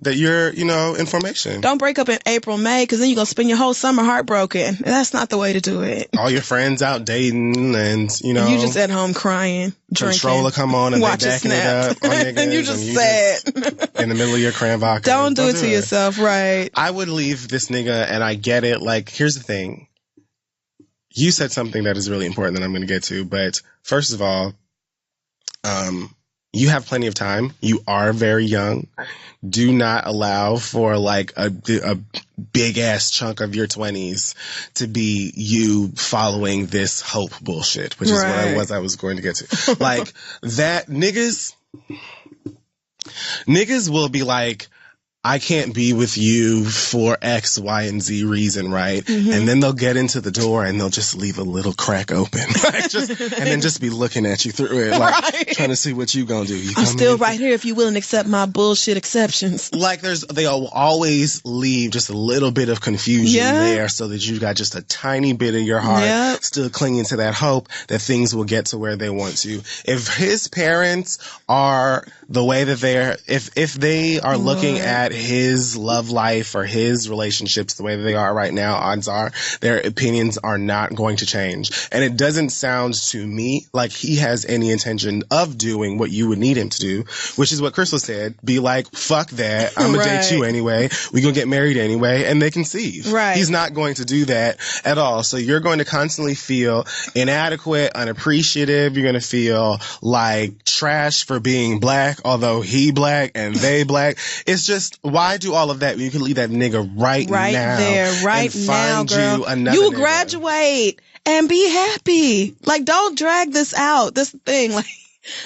that you're, in formation. Don't break up in April, May, because then you're going to spend your whole summer heartbroken. That's not the way to do it. All your friends out dating and, you just at home crying, drinking. Controller come on and watch they backing it up on niggas. And you just sad. In the middle of your cran vodka. Don't do it to yourself, right? I would leave this nigga, and I get it. Like, here's the thing. You said something that is really important that I'm going to get to, but first of all, you have plenty of time. You are very young. Do not allow for, like, a big ass chunk of your 20s to be you following this hope bullshit, which is what I was going to get to. Like, that niggas will be like, I can't be with you for X, Y, and Z reason, right? Mm-hmm. And then they'll get into the door and they'll just leave a little crack open, and then just be looking at you through it, like trying to see what you gonna do. I'm still right here if you will and accept my bullshit exceptions. Like, they'll always leave just a little bit of confusion there, so that you got just a tiny bit of your heart still clinging to that hope that things will get to where they want to. If his parents are the way that if they are looking at his love life or his relationships the way that they are right now, odds are their opinions are not going to change. And it doesn't sound to me like he has any intention of doing what you would need him to do, which is what Crystal said. Be like, fuck that. I'm gonna date you anyway. We're gonna get married anyway, and they conceive. Right. He's not going to do that at all. So you're going to constantly feel inadequate, unappreciative. You're going to feel like trash for being black, although he black and they black. It's just, why do all of that when you can leave that nigga right now there, right and now, find girl. you another You nigga. graduate and be happy. Like, don't drag this out. This thing, like,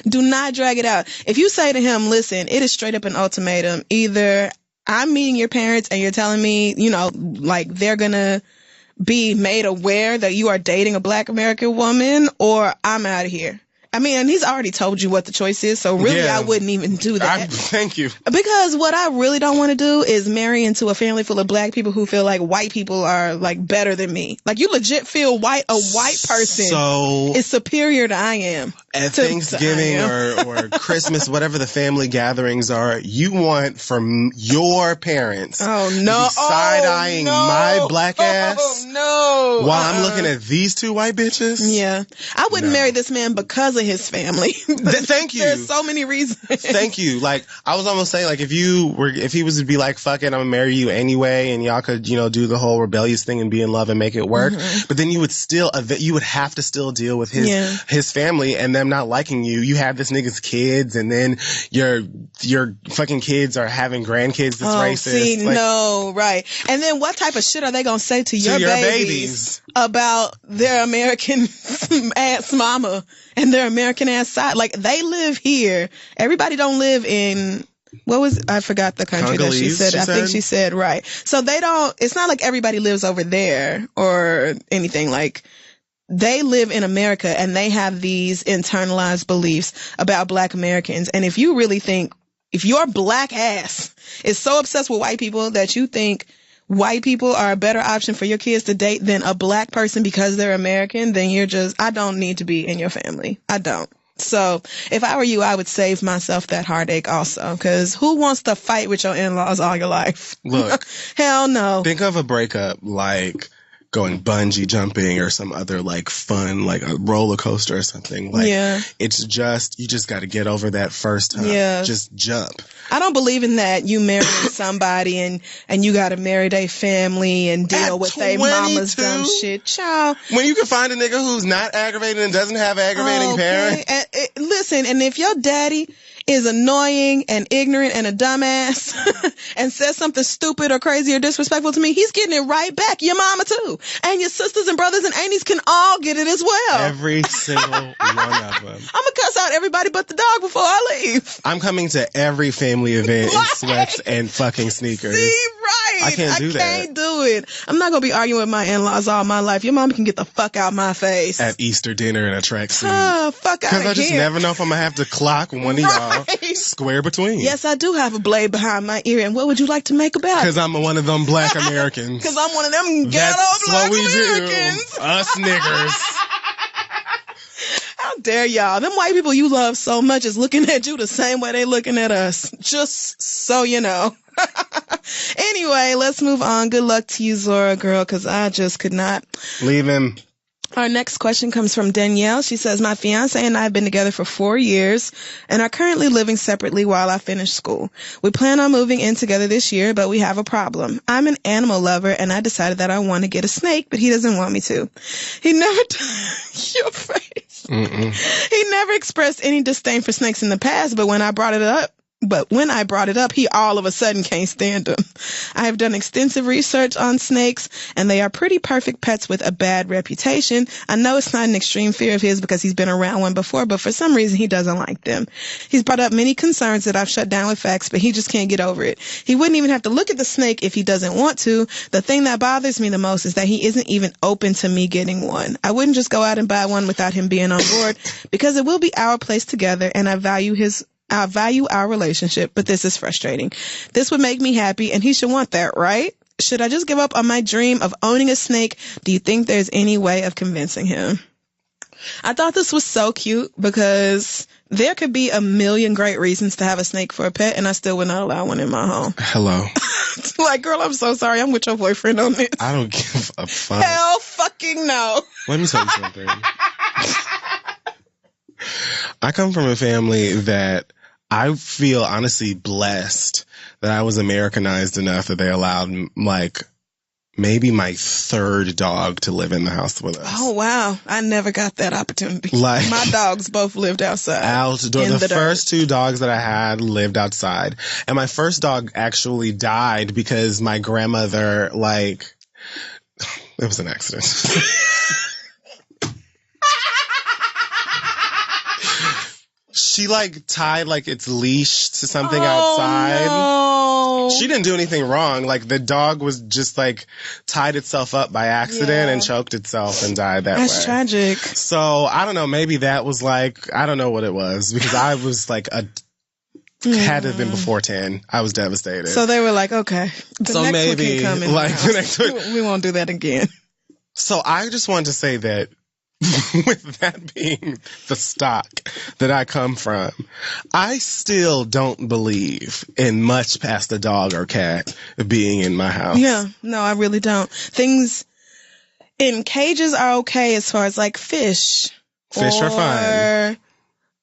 do not drag it out. If you say to him, listen, it is straight up an ultimatum. Either I'm meeting your parents and you're telling me, like, they're gonna be made aware that you are dating a black American woman, or I'm out of here. I mean, and he's already told you what the choice is, so really I wouldn't even do that. Thank you. Because what I really don't want to do is marry into a family full of black people who feel like white people are, like, better than me. Like, you legit feel a white person is superior to I am. At Thanksgiving or Christmas, whatever the family gatherings are, you want from your parents to be side-eyeing my black ass while I'm looking at these two white bitches? Yeah. I wouldn't marry this man because of his family. Thank you. There's so many reasons. Thank you. Like, I was almost saying, like, if he was to be like, fuck it, I'm gonna marry you anyway, and y'all could, do the whole rebellious thing and be in love and make it work. Mm-hmm. But then you would have to still deal with his family and them not liking you. You have this nigga's kids, and then your fucking kids are having grandkids that's racist. See, right. And then what type of shit are they gonna say to your babies about their American ass mama and their American ass side? Like, they live here. Everybody don't live in, I forgot the country that she said. I think she said, right. So it's not like everybody lives over there or anything. Like, they live in America and they have these internalized beliefs about black Americans. And if you really think, if your black ass is so obsessed with white people that you think white people are a better option for your kids to date than a black person because they're American, then I don't need to be in your family. I don't. So if I were you, I would save myself that heartache also. Because who wants to fight with your in-laws all your life? Look. Hell no. Think of a breakup like going bungee jumping or some other like fun, like a roller coaster or something. Like, it's just, you just got to get over that first time. Yeah. Just jump. I don't believe in that. You marrying somebody and you got to marry their family and deal with their mama's dumb shit. Child. When you can find a nigga who's not aggravated and doesn't have aggravating parents. And, listen, and if your daddy is annoying and ignorant and a dumbass and says something stupid or crazy or disrespectful to me, he's getting it right back. Your mama too. And your sisters and brothers and aunties can all get it as well. Every single one of them. I'm going to cuss out everybody but the dog before I leave. I'm coming to every family event in sweats and fucking sneakers. See, right. I can't do that. I can't do it. I'm not going to be arguing with my in-laws all my life. Your mama can get the fuck out my face. At Easter dinner in a tracksuit. Fuck out of here. Because I just never know if I'm going to have to clock one of y'all square between. Yes, I do have a blade behind my ear. And what would you like to make about it? Because I'm one of them black Americans. Because I'm one of them ghetto black Americans. Do. Us niggers. How dare y'all? Them white people you love so much is looking at you the same way they looking at us. Just so you know. Anyway, let's move on. Good luck to you, Zora, girl, because I just could not. Leave him. Our next question comes from Danielle. She says, my fiance and I have been together for 4 years and are currently living separately while I finish school. We plan on moving in together this year, but we have a problem. I'm an animal lover and I decided that I want to get a snake, but he doesn't want me to. He never, your face. He never expressed any disdain for snakes in the past, but when I brought it up, he all of a sudden can't stand them. I have done extensive research on snakes, and they are pretty perfect pets with a bad reputation. I know it's not an extreme fear of his because he's been around one before, but for some reason he doesn't like them. He's brought up many concerns that I've shut down with facts, but he just can't get over it. He wouldn't even have to look at the snake if he doesn't want to. The thing that bothers me the most is that he isn't even open to me getting one. I wouldn't just go out and buy one without him being on board because it will be our place together, and I value our relationship, but this is frustrating. This would make me happy, and he should want that, right? Should I just give up on my dream of owning a snake? Do you think there's any way of convincing him? I thought this was so cute because there could be a million great reasons to have a snake for a pet, and I still would not allow one in my home. Hello. Like, girl, I'm so sorry. I'm with your boyfriend on this. I don't give a fuck. Hell fucking no. Let me tell you something. I come from a family that I feel honestly blessed that I was Americanized enough that they allowed, like, maybe my third dog to live in the house with us. Oh, wow. I never got that opportunity. Like, my dogs both lived outside. Outdoor. The first two dogs that I had lived outside. And my first dog actually died because my grandmother, like, it was an accident. She, like, tied, like, its leash to something outside. No. She didn't do anything wrong. Like, the dog was just, like, tied itself up by accident and choked itself and died that way. That's tragic. So, I don't know. Maybe that was, like, I don't know what it was. Because I was, like, had to have been before 10. I was devastated. So they were like, okay. So maybe, like, the next one. We won't do that again. So I just wanted to say that with that being the stock that I come from, I still don't believe in much past a dog or cat being in my house. Yeah, no, I really don't. Things in cages are okay as far as like fish. Fish are fine.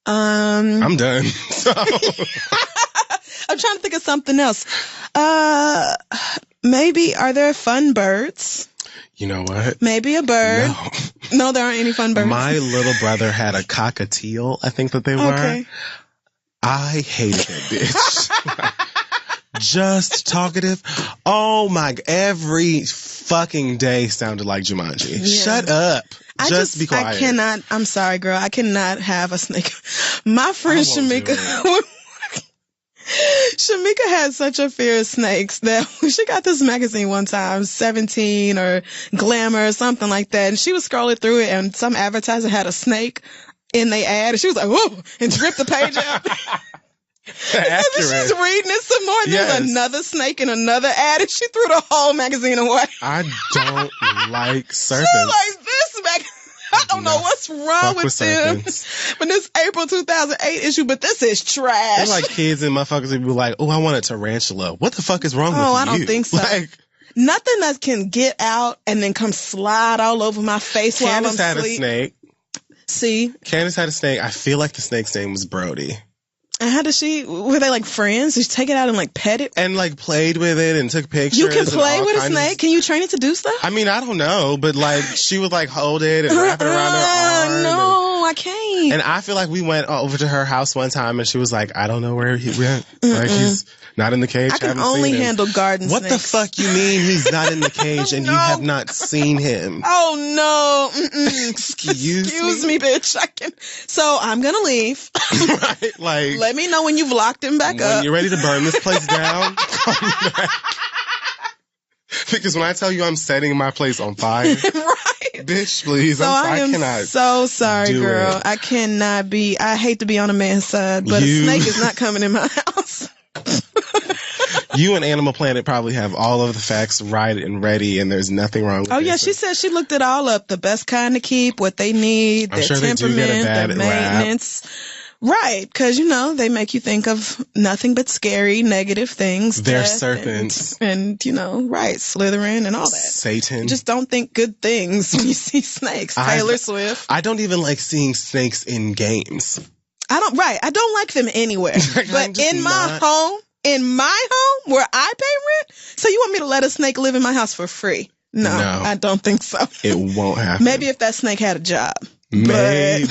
I'm done. So. I'm trying to think of something else. Maybe, are there fun birds? You know what? Maybe a bird. No, there aren't any fun birds. My little brother had a cockatiel, I think that they were. Okay. I hated that bitch. Just talkative. Oh my, every fucking day sounded like Jumanji. Yeah. Shut up. Just be quiet. I'm sorry, girl. I cannot have a snake. My friend Shamika had such a fear of snakes that she got this magazine one time, 17 or Glamour or something like that, and she was scrolling through it, and some advertiser had a snake in their ad, and she was like, whoa, and ripped the page out. And then she's reading it some more, and there's another snake in another ad, and she threw the whole magazine away. I don't like serpents. She was like, this magazine. I don't know what's wrong with them. But this April 2008 issue, but this is trash. They're like kids and motherfuckers would be like, oh, I want a tarantula. What the fuck is wrong with you? Oh, I don't think so. Like, nothing that can get out and then come slide all over my face while I'm asleep. Candace had a snake. See? Candace had a snake. I feel like the snake's name was Brody. And how does were they like friends? Did she take it out and like pet it? And like played with it and took pictures. You can play with a snake? Can you train it to do stuff? I mean, I don't know, but like she would like hold it and wrap it around her arm. No, I can't. And I feel like we went over to her house one time and she was like, I don't know where he went. Like he's not in the cage. I can only handle garden snakes. What the fuck you mean he's not in the cage and you have not seen him? Oh no. Excuse me, bitch. So I'm gonna leave. Right? Like, let me know when you've locked him back up. When you're ready to burn this place down, call me back. Because when I tell you I'm setting my place on fire, right? Bitch, please. So I am so sorry, girl. It. I cannot be. I hate to be on a man's side, but a snake is not coming in my house. You and Animal Planet probably have all of the facts right and ready, and there's nothing wrong with it. Oh, yeah, she said she looked it all up. The best kind to keep, what they need, their temperament, their maintenance. Right, because, they make you think of nothing but scary, negative things. They're serpents. And, right, Slytherin and all that. Satan. You just don't think good things when you see snakes. Taylor Swift. I don't even like seeing snakes in games. I don't like them anywhere. But in my home where I pay rent, so you want me to let a snake live in my house for free? No, I don't think so. It won't happen. Maybe if that snake had a job. Maybe.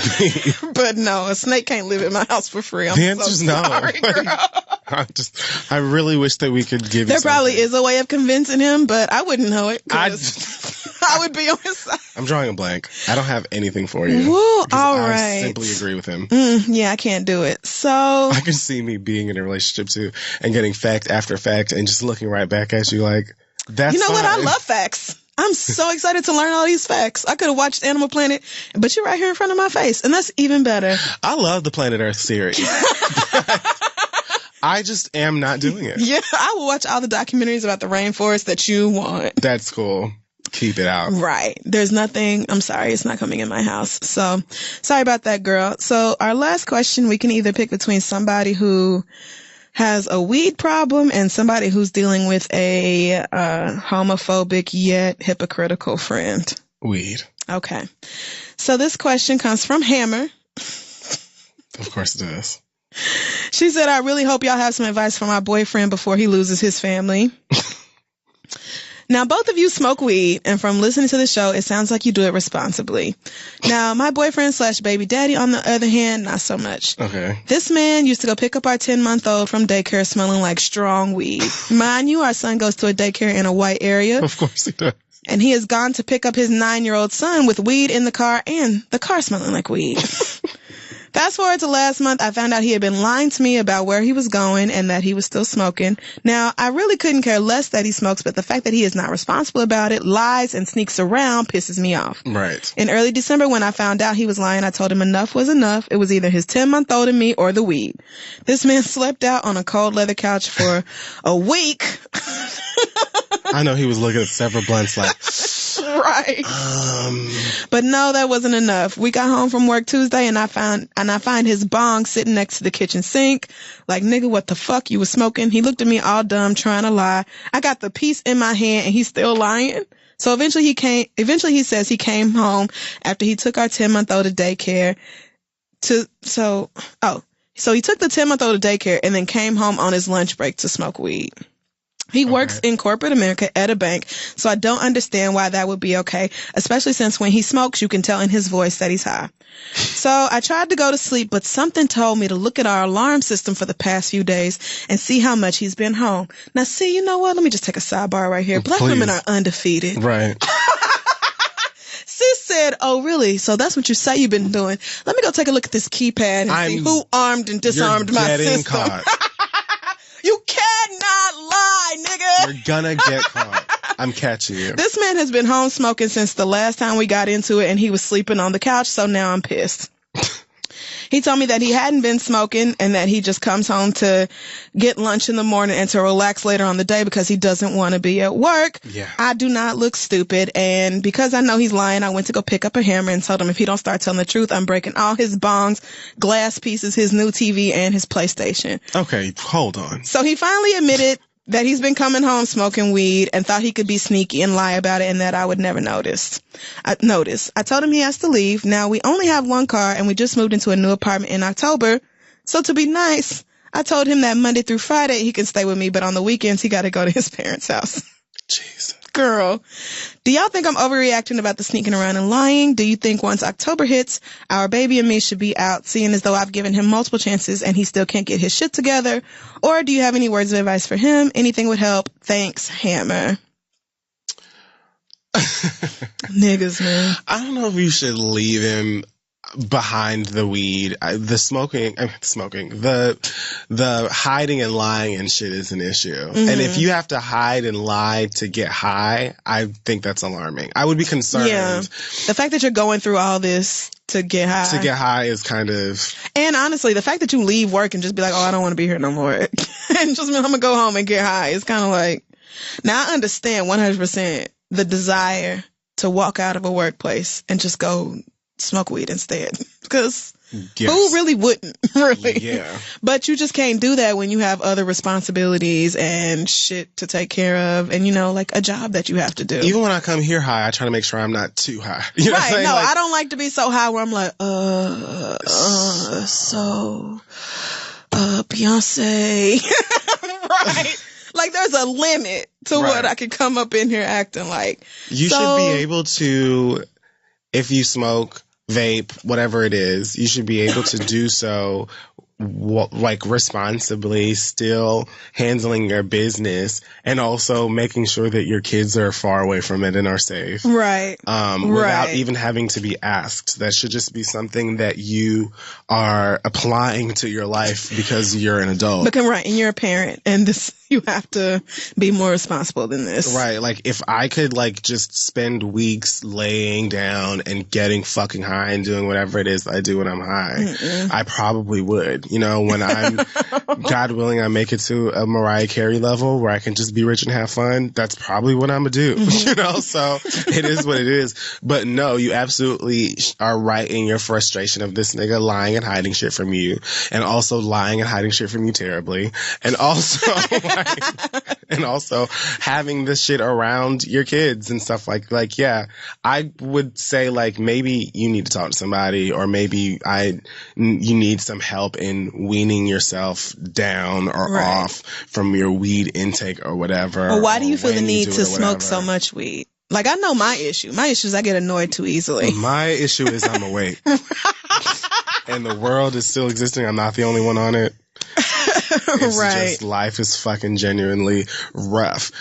But no, a snake can't live in my house for free. The answer's no. I really wish that we could give you There probably is a way of convincing him, but I wouldn't know it. I would be on his side. I'm drawing a blank. I don't have anything for you. Woo, all right. I simply agree with him. Yeah, I can't do it. So I can see me being in a relationship too and getting fact after fact and just looking right back at you like, that's You know fine. what? I love facts. I'm so excited to learn all these facts. I could have watched Animal Planet, but you're right here in front of my face, and that's even better. I love the Planet Earth series. I just am not doing it. Yeah, I will watch all the documentaries about the rainforest that you want. That's cool. Keep it out. Right. There's nothing. I'm sorry. It's not coming in my house. So sorry about that, girl. So our last question, we can either pick between somebody who has a weed problem and somebody who's dealing with a homophobic yet hypocritical friend. Weed. Okay. So this question comes from Hammer. Of course it does. She said, I really hope y'all have some advice for my boyfriend before he loses his family. Now, both of you smoke weed, and from listening to the show, it sounds like you do it responsibly. Now, my boyfriend / baby daddy, on the other hand, not so much. Okay. This man used to go pick up our 10-month-old from daycare smelling like strong weed. Mind you, our son goes to a daycare in a white area. Of course he does. And he has gone to pick up his 9-year-old son with weed in the car and the car smelling like weed. Fast forward to last month, I found out he had been lying to me about where he was going and that he was still smoking. Now, I really couldn't care less that he smokes, but the fact that he is not responsible about it, lies, and sneaks around pisses me off. Right. In early December, when I found out he was lying, I told him enough was enough. It was either his 10-month-old and me or the weed. This man slept out on a cold leather couch for a week. I know he was looking at several blunts like... Right. But no, that wasn't enough. We got home from work Tuesday and I find his bong sitting next to the kitchen sink. Like, nigga, what the fuck? You was smoking? He looked at me all dumb, trying to lie. I got the piece in my hand and he's still lying. So eventually he says he came home after he took our 10-month-old to daycare so he took the 10-month-old to daycare and then came home on his lunch break to smoke weed. He works in corporate America at a bank, so I don't understand why that would be okay, especially since when he smokes, you can tell in his voice that he's high. So I tried to go to sleep, but something told me to look at our alarm system for the past few days and see how much he's been home. Now, see, you know what? Let me just take a sidebar right here. Black women are undefeated. Right. Sis said, oh, really? So that's what you say you've been doing. Let me go take a look at this keypad and see who armed and disarmed my system. Caught. You cannot lie, nigga. You're gonna get caught. I'm catching you. This man has been home smoking since the last time we got into it, and he was sleeping on the couch, so now I'm pissed. He told me that he hadn't been smoking and that he just comes home to get lunch in the morning and to relax later on the day because he doesn't want to be at work. Yeah. I do not look stupid. And because I know he's lying, I went to go pick up a hammer and told him if he don't start telling the truth, I'm breaking all his bongs, glass pieces, his new TV, and his PlayStation. Okay, hold on. So he finally admitted that he's been coming home smoking weed and thought he could be sneaky and lie about it and that I would never notice. I told him he has to leave. Now we only have one car and we just moved into a new apartment in October. So to be nice, I told him that Monday through Friday he can stay with me, but on the weekends he got to go to his parents' house. Jesus. Girl, do y'all think I'm overreacting about the sneaking around and lying? Do you think once October hits, our baby and me should be out, seeing as though I've given him multiple chances and he still can't get his shit together? Or do you have any words of advice for him? Anything would help. Thanks, Hammer. Niggas, man. I don't know if you should leave him behind the weed. The hiding and lying and shit is an issue. Mm-hmm. And if you have to hide and lie to get high, I think that's alarming. I would be concerned. Yeah. The fact that you're going through all this to get high. To get high is kind of... And honestly, the fact that you leave work and just be like, oh, I don't want to be here no more. And just, I'm going to go home and get high. It's kind of like... Now, I understand 100% the desire to walk out of a workplace and just go smoke weed instead. Because yes. Who really wouldn't? Really? Yeah. But you just can't do that when you have other responsibilities and shit to take care of and, you know, like a job that you have to do. Even when I come here high, I try to make sure I'm not too high. You know right. what I'm No, like, I don't like to be so high where I'm like, Beyonce. Right. Like, there's a limit to what I can come up in here acting like. You should be able to, if you smoke, vape, whatever it is, you should be able to do so like responsibly, still handling your business and also making sure that your kids are far away from it and are safe. Right. Without even having to be asked. That should just be something that you are applying to your life because you're an adult. Right. And you're a parent and this, you have to be more responsible than this. Right. Like if I could like just spend weeks laying down and getting fucking high and doing whatever it is I do when I'm high, I probably would. You know, when I'm, God willing, I make it to a Mariah Carey level where I can just be rich and have fun, that's probably what I'm gonna do. You know, so it is what it is. But no, you absolutely are right in your frustration of this nigga lying and hiding shit from you, and also lying and hiding shit from you terribly, and also and also having this shit around your kids and stuff like yeah, I would say like maybe you need to talk to somebody, or maybe you need some help in weaning yourself down or off from your weed intake or whatever. Or why do you feel the need to smoke so much weed? Like, I know my issue. My issue is I get annoyed too easily. My issue is I'm awake. And the world is still existing. I'm not the only one on it. It's just, life is fucking genuinely rough.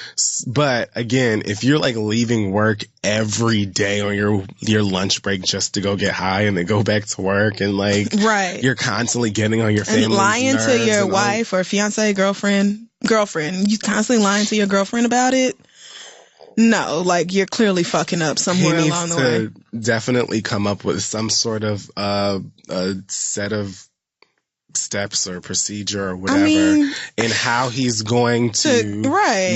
But again, if you're like leaving work every day on your lunch break just to go get high and then go back to work and like, you're constantly getting on your family's nerves. Lying to your wife or fiance, girlfriend, you constantly lying to your girlfriend about it. No, like you're clearly fucking up somewhere along the way. He needs to definitely come up with some sort of a set of steps or procedure or whatever in how he's going to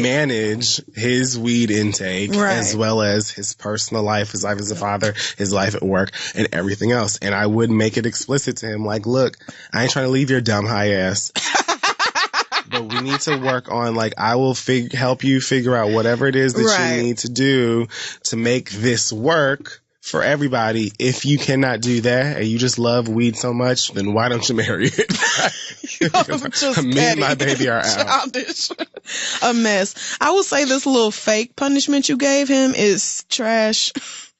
manage his weed intake as well as his personal life, his life as a father, his life at work, and everything else. And I would make it explicit to him, like, look, I ain't trying to leave your dumb high ass. But we need to work on, like, I will help you figure out whatever it is that you need to do to make this work for everybody. If you cannot do that and you just love weed so much, then why don't you marry it? Me and my baby are out. Childish. A mess. I will say this little fake punishment you gave him is trash.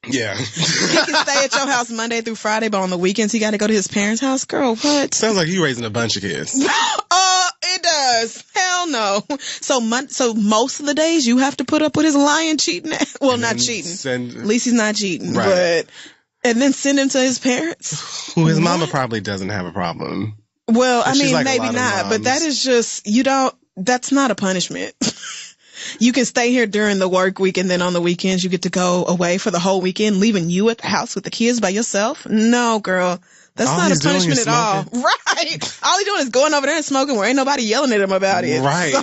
Yeah. He can stay at your house Monday through Friday, but on the weekends he got to go to his parents' house. Girl, what? Sounds like you raising a bunch of kids. It does. Hell no. So most of the days you have to put up with his lying, cheating. Well, not cheating. At least he's not cheating. But and then send him to his parents. Well, his mama probably doesn't have a problem. Well, I mean, like maybe not. But that is just that's not a punishment. You can stay here during the work week and then on the weekends you get to go away for the whole weekend, leaving you at the house with the kids by yourself. No, girl. That's not a punishment at all. Right. All he's doing is going over there and smoking where ain't nobody yelling at him about it. Right.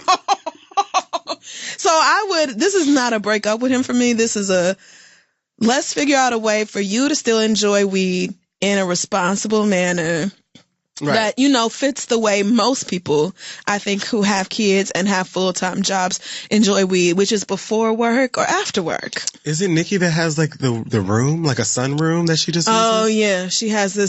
So this is not a break up with him for me. This is let's figure out a way for you to still enjoy weed in a responsible manner. Right. That, fits the way most people, I think, who have kids and have full-time jobs enjoy weed, which is before work or after work. Is it Nikki that has like the room, like a sunroom that she just uses? Oh yeah. She has a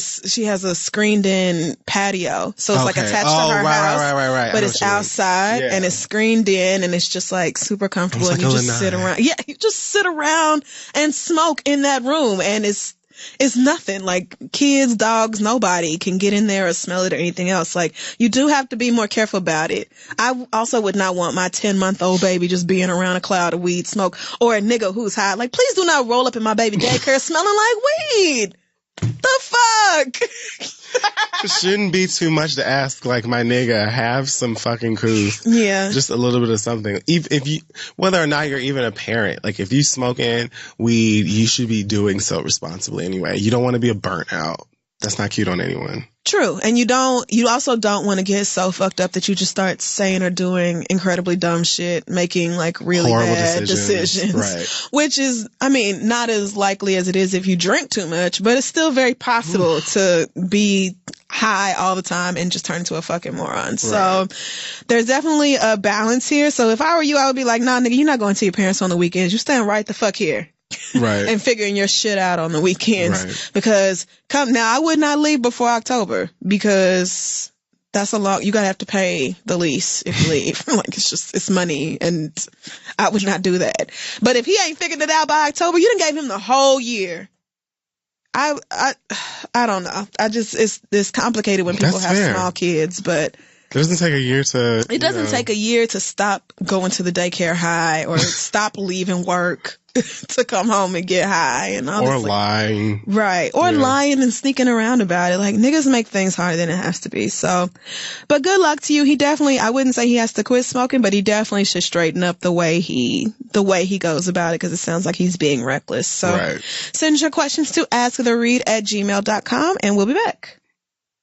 screened in patio. So it's like attached to her house. Right. But it's outside and it's screened in and it's just like super comfortable and you just sit around. Yeah. You just sit around and smoke in that room and it's nothing. Like kids, dogs, nobody can get in there or smell it or anything else. Like you do have to be more careful about it. I also would not want my 10-month-old baby just being around a cloud of weed smoke or a nigga who's high. Like please do not roll up in my baby daycare smelling like weed. The fuck? It shouldn't be too much to ask, like, my nigga, have some fucking couth. Yeah. Just a little bit of something. If you, whether or not you're even a parent, like, if you smoking weed, you should be doing so responsibly anyway. You don't want to be a burnt out. That's not cute on anyone. True. And you also don't want to get so fucked up that you just start saying or doing incredibly dumb shit, making like really horrible bad decisions. Right. Which is, I mean, not as likely as it is if you drink too much, but it's still very possible to be high all the time and just turn into a fucking moron. Right. So there's definitely a balance here. So if I were you, I would be like, nah, nigga, you're not going to your parents on the weekends. You staying right the fuck here. Right. And figuring your shit out on the weekends. Right. Because I would not leave before October because that's you gotta have to pay the lease if you leave. Like it's money and I would not do that. But if he ain't figured it out by October, you done gave him the whole year. I don't know. It's complicated when people have small kids, but it doesn't take a year to... It doesn't take a year to stop going to the daycare high or stop leaving work to come home and get high and all or this, lying. Right. Or lying and sneaking around about it. Like, niggas make things harder than it has to be. So, but good luck to you. I wouldn't say he has to quit smoking, but he definitely should straighten up the way he goes about it because it sounds like he's being reckless. So send your questions to asktheread@gmail.com and we'll be back.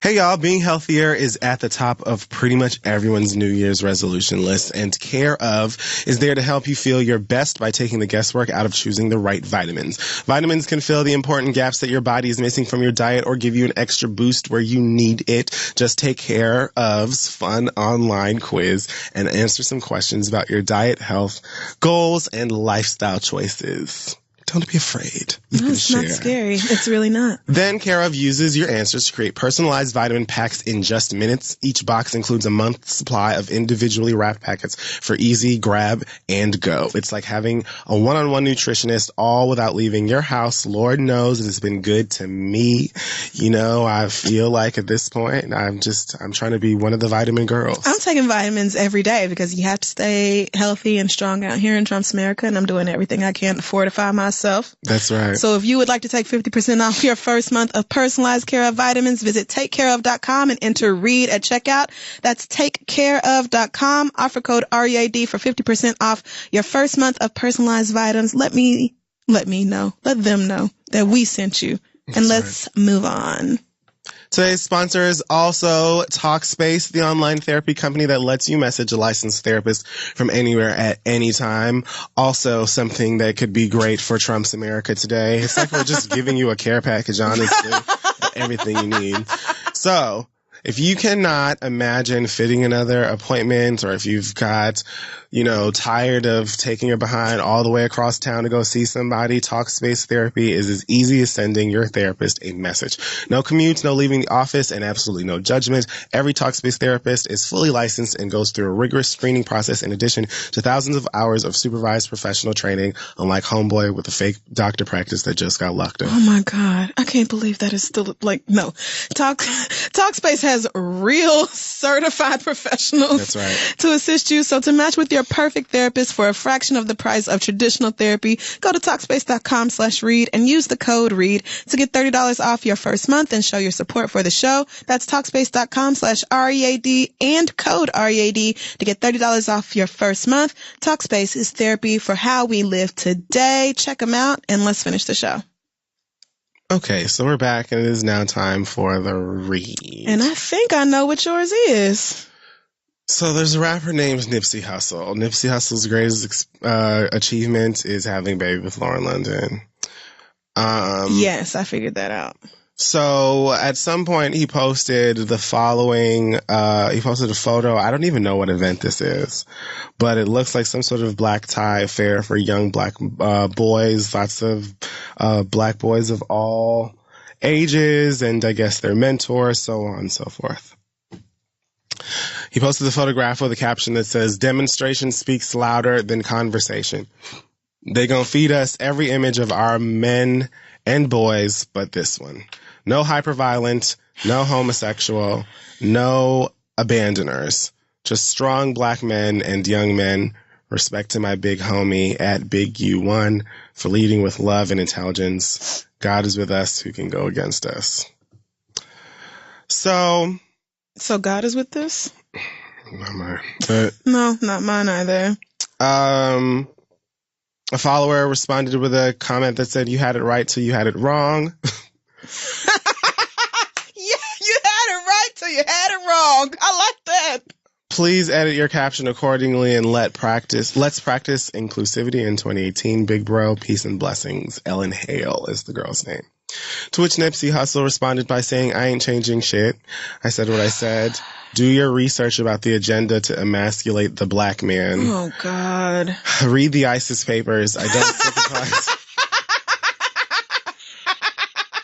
Hey y'all, being healthier is at the top of pretty much everyone's New Year's resolution list, and Care of is there to help you feel your best by taking the guesswork out of choosing the right vitamins. Vitamins can fill the important gaps that your body is missing from your diet or give you an extra boost where you need it. Just take Care of's fun online quiz and answer some questions about your diet, health, goals, and lifestyle choices. Don't be afraid. No, it's not scary. It's really not. Then Care of uses your answers to create personalized vitamin packs in just minutes. Each box includes a month's supply of individually wrapped packets for easy grab and go. It's like having a one-on-one nutritionist all without leaving your house. Lord knows it has been good to me. I feel like at this point, I'm trying to be one of the vitamin girls. I'm taking vitamins every day because you have to stay healthy and strong out here in Trump's America, and I'm doing everything I can to fortify myself. That's right. So if you would like to take 50% off your first month of personalized Care of vitamins, visit takecareof.com and enter READ at checkout. That's takecareof.com. Offer code READ for 50% off your first month of personalized vitamins. Let them know that we sent you. And let's move on. Today's sponsor is also Talkspace, the online therapy company that lets you message a licensed therapist from anywhere at any time. Also something that could be great for Trump's America today. It's like we're just giving you a care package, honestly. Everything you need. So, if you cannot imagine fitting another appointment, or if you've got, tired of taking your behind all the way across town to go see somebody, Talkspace Therapy is as easy as sending your therapist a message. No commutes, no leaving the office, and absolutely no judgment. Every Talkspace therapist is fully licensed and goes through a rigorous screening process in addition to thousands of hours of supervised professional training, unlike Homeboy with a fake doctor practice that just got locked up. Oh my God. I can't believe that is still no. Talkspace has real certified professionals. That's right. To assist you. So to match with your perfect therapist for a fraction of the price of traditional therapy, go to Talkspace.com/read and use the code READ to get $30 off your first month and show your support for the show. That's Talkspace.com/READ and code READ to get $30 off your first month. Talkspace is therapy for how we live today. Check them out and let's finish the show. Okay, so we're back, and it is now time for the read. And I think I know what yours is. So there's a rapper named Nipsey Hussle. Nipsey Hussle's greatest achievement is having a baby with Lauren London. Yes, I figured that out. So at some point he posted the following, he posted a photo. I don't even know what event this is, but it looks like some sort of black tie affair for young black boys, lots of black boys of all ages, and I guess their mentors, so on and so forth. He posted the photograph with a caption that says, "Demonstration speaks louder than conversation. They gonna feed us every image of our men and boys, but this one. No hyperviolent, no homosexual, no abandoners. Just strong black men and young men. Respect to my big homie at Big U1 for leading with love and intelligence. God is with us. Who can go against us?" So God is with this? Not mine. But, no, not mine either. A follower responded with a comment that said, "You had it right till you had it wrong." Yeah, you had it right till you had it wrong. I like that. Please edit your caption accordingly and let's practice inclusivity in 2018. Big bro, peace and blessings. Ellen Hale is the girl's name. To which Nipsey Hussle responded by saying, "I ain't changing shit. I said what I said. Do your research about the agenda to emasculate the black man. Oh, God. Read the ISIS papers. I don't sympathize.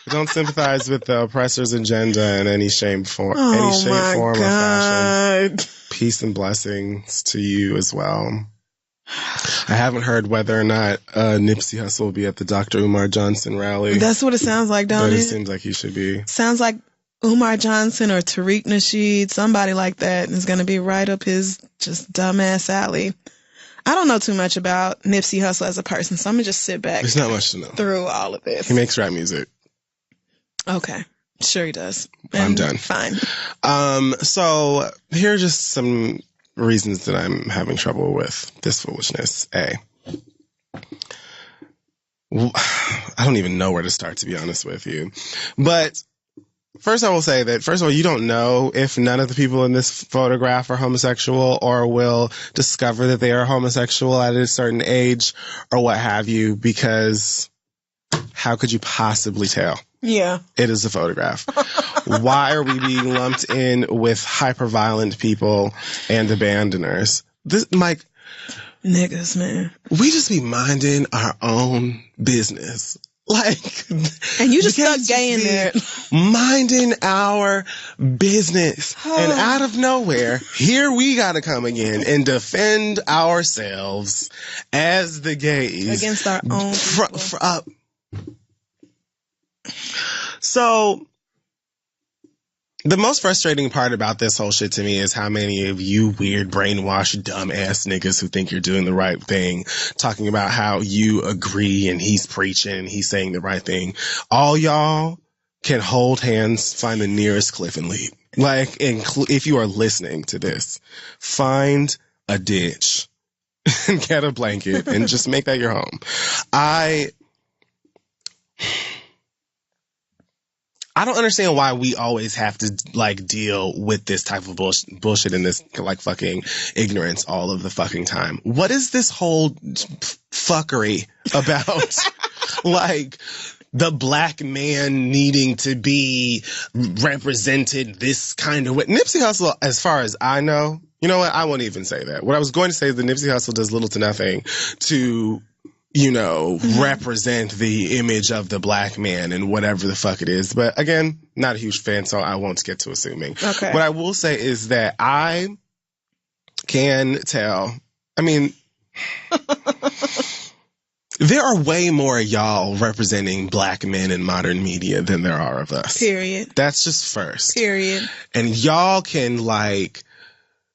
I don't sympathize with the oppressor's agenda in any shape, form, or fashion. Peace and blessings to you as well." I haven't heard whether or not Nipsey Hussle will be at the Dr. Umar Johnson rally. That's what it sounds like, don't but it? It seems like he should be. Sounds like Umar Johnson or Tariq Nasheed, somebody like that, is going to be right up his just dumbass alley. I don't know too much about Nipsey Hussle as a person, so I'm going to just sit back. There's not much to know. Through all of this. He makes rap music. Okay. Sure he does. I'm done. Fine. So here are just some reasons that I'm having trouble with this foolishness. I don't even know where to start, to be honest with you. But first, I will say that, first of all, you don't know if none of the people in this photograph are homosexual or will discover that they are homosexual at a certain age or what have you, because how could you possibly tell? Yeah. It is a photograph. Why are we being lumped in with hyperviolent people and abandoners? This, Mike. Niggas, man. We just be minding our own business. Like, and you just stuck gay in there. Minding our business. And out of nowhere, here we gotta come again and defend ourselves as the gays. Against our own people. So, the most frustrating part about this whole shit to me is how many of you weird, brainwashed, dumbass niggas who think you're doing the right thing, talking about how you agree and he's preaching and he's saying the right thing. All y'all can hold hands, find the nearest cliff and leap. Like, if you are listening to this, find a ditch and get a blanket and just make that your home. I don't understand why we always have to, like, deal with this type of bullshit and this, like, fucking ignorance all of the fucking time. What is this whole fuckery about? Like, the black man needing to be represented this kind of way. Nipsey Hussle, as far as I know, you know what? I won't even say that. What I was going to say is that Nipsey Hussle does little to nothing to, you know, represent the image of the black man and whatever the fuck it is. But again, not a huge fan, so I won't get to assuming. Okay. What I will say is that I can tell, I mean, there are way more y'all representing black men in modern media than there are of us. Period. That's just first. Period. And y'all can, like,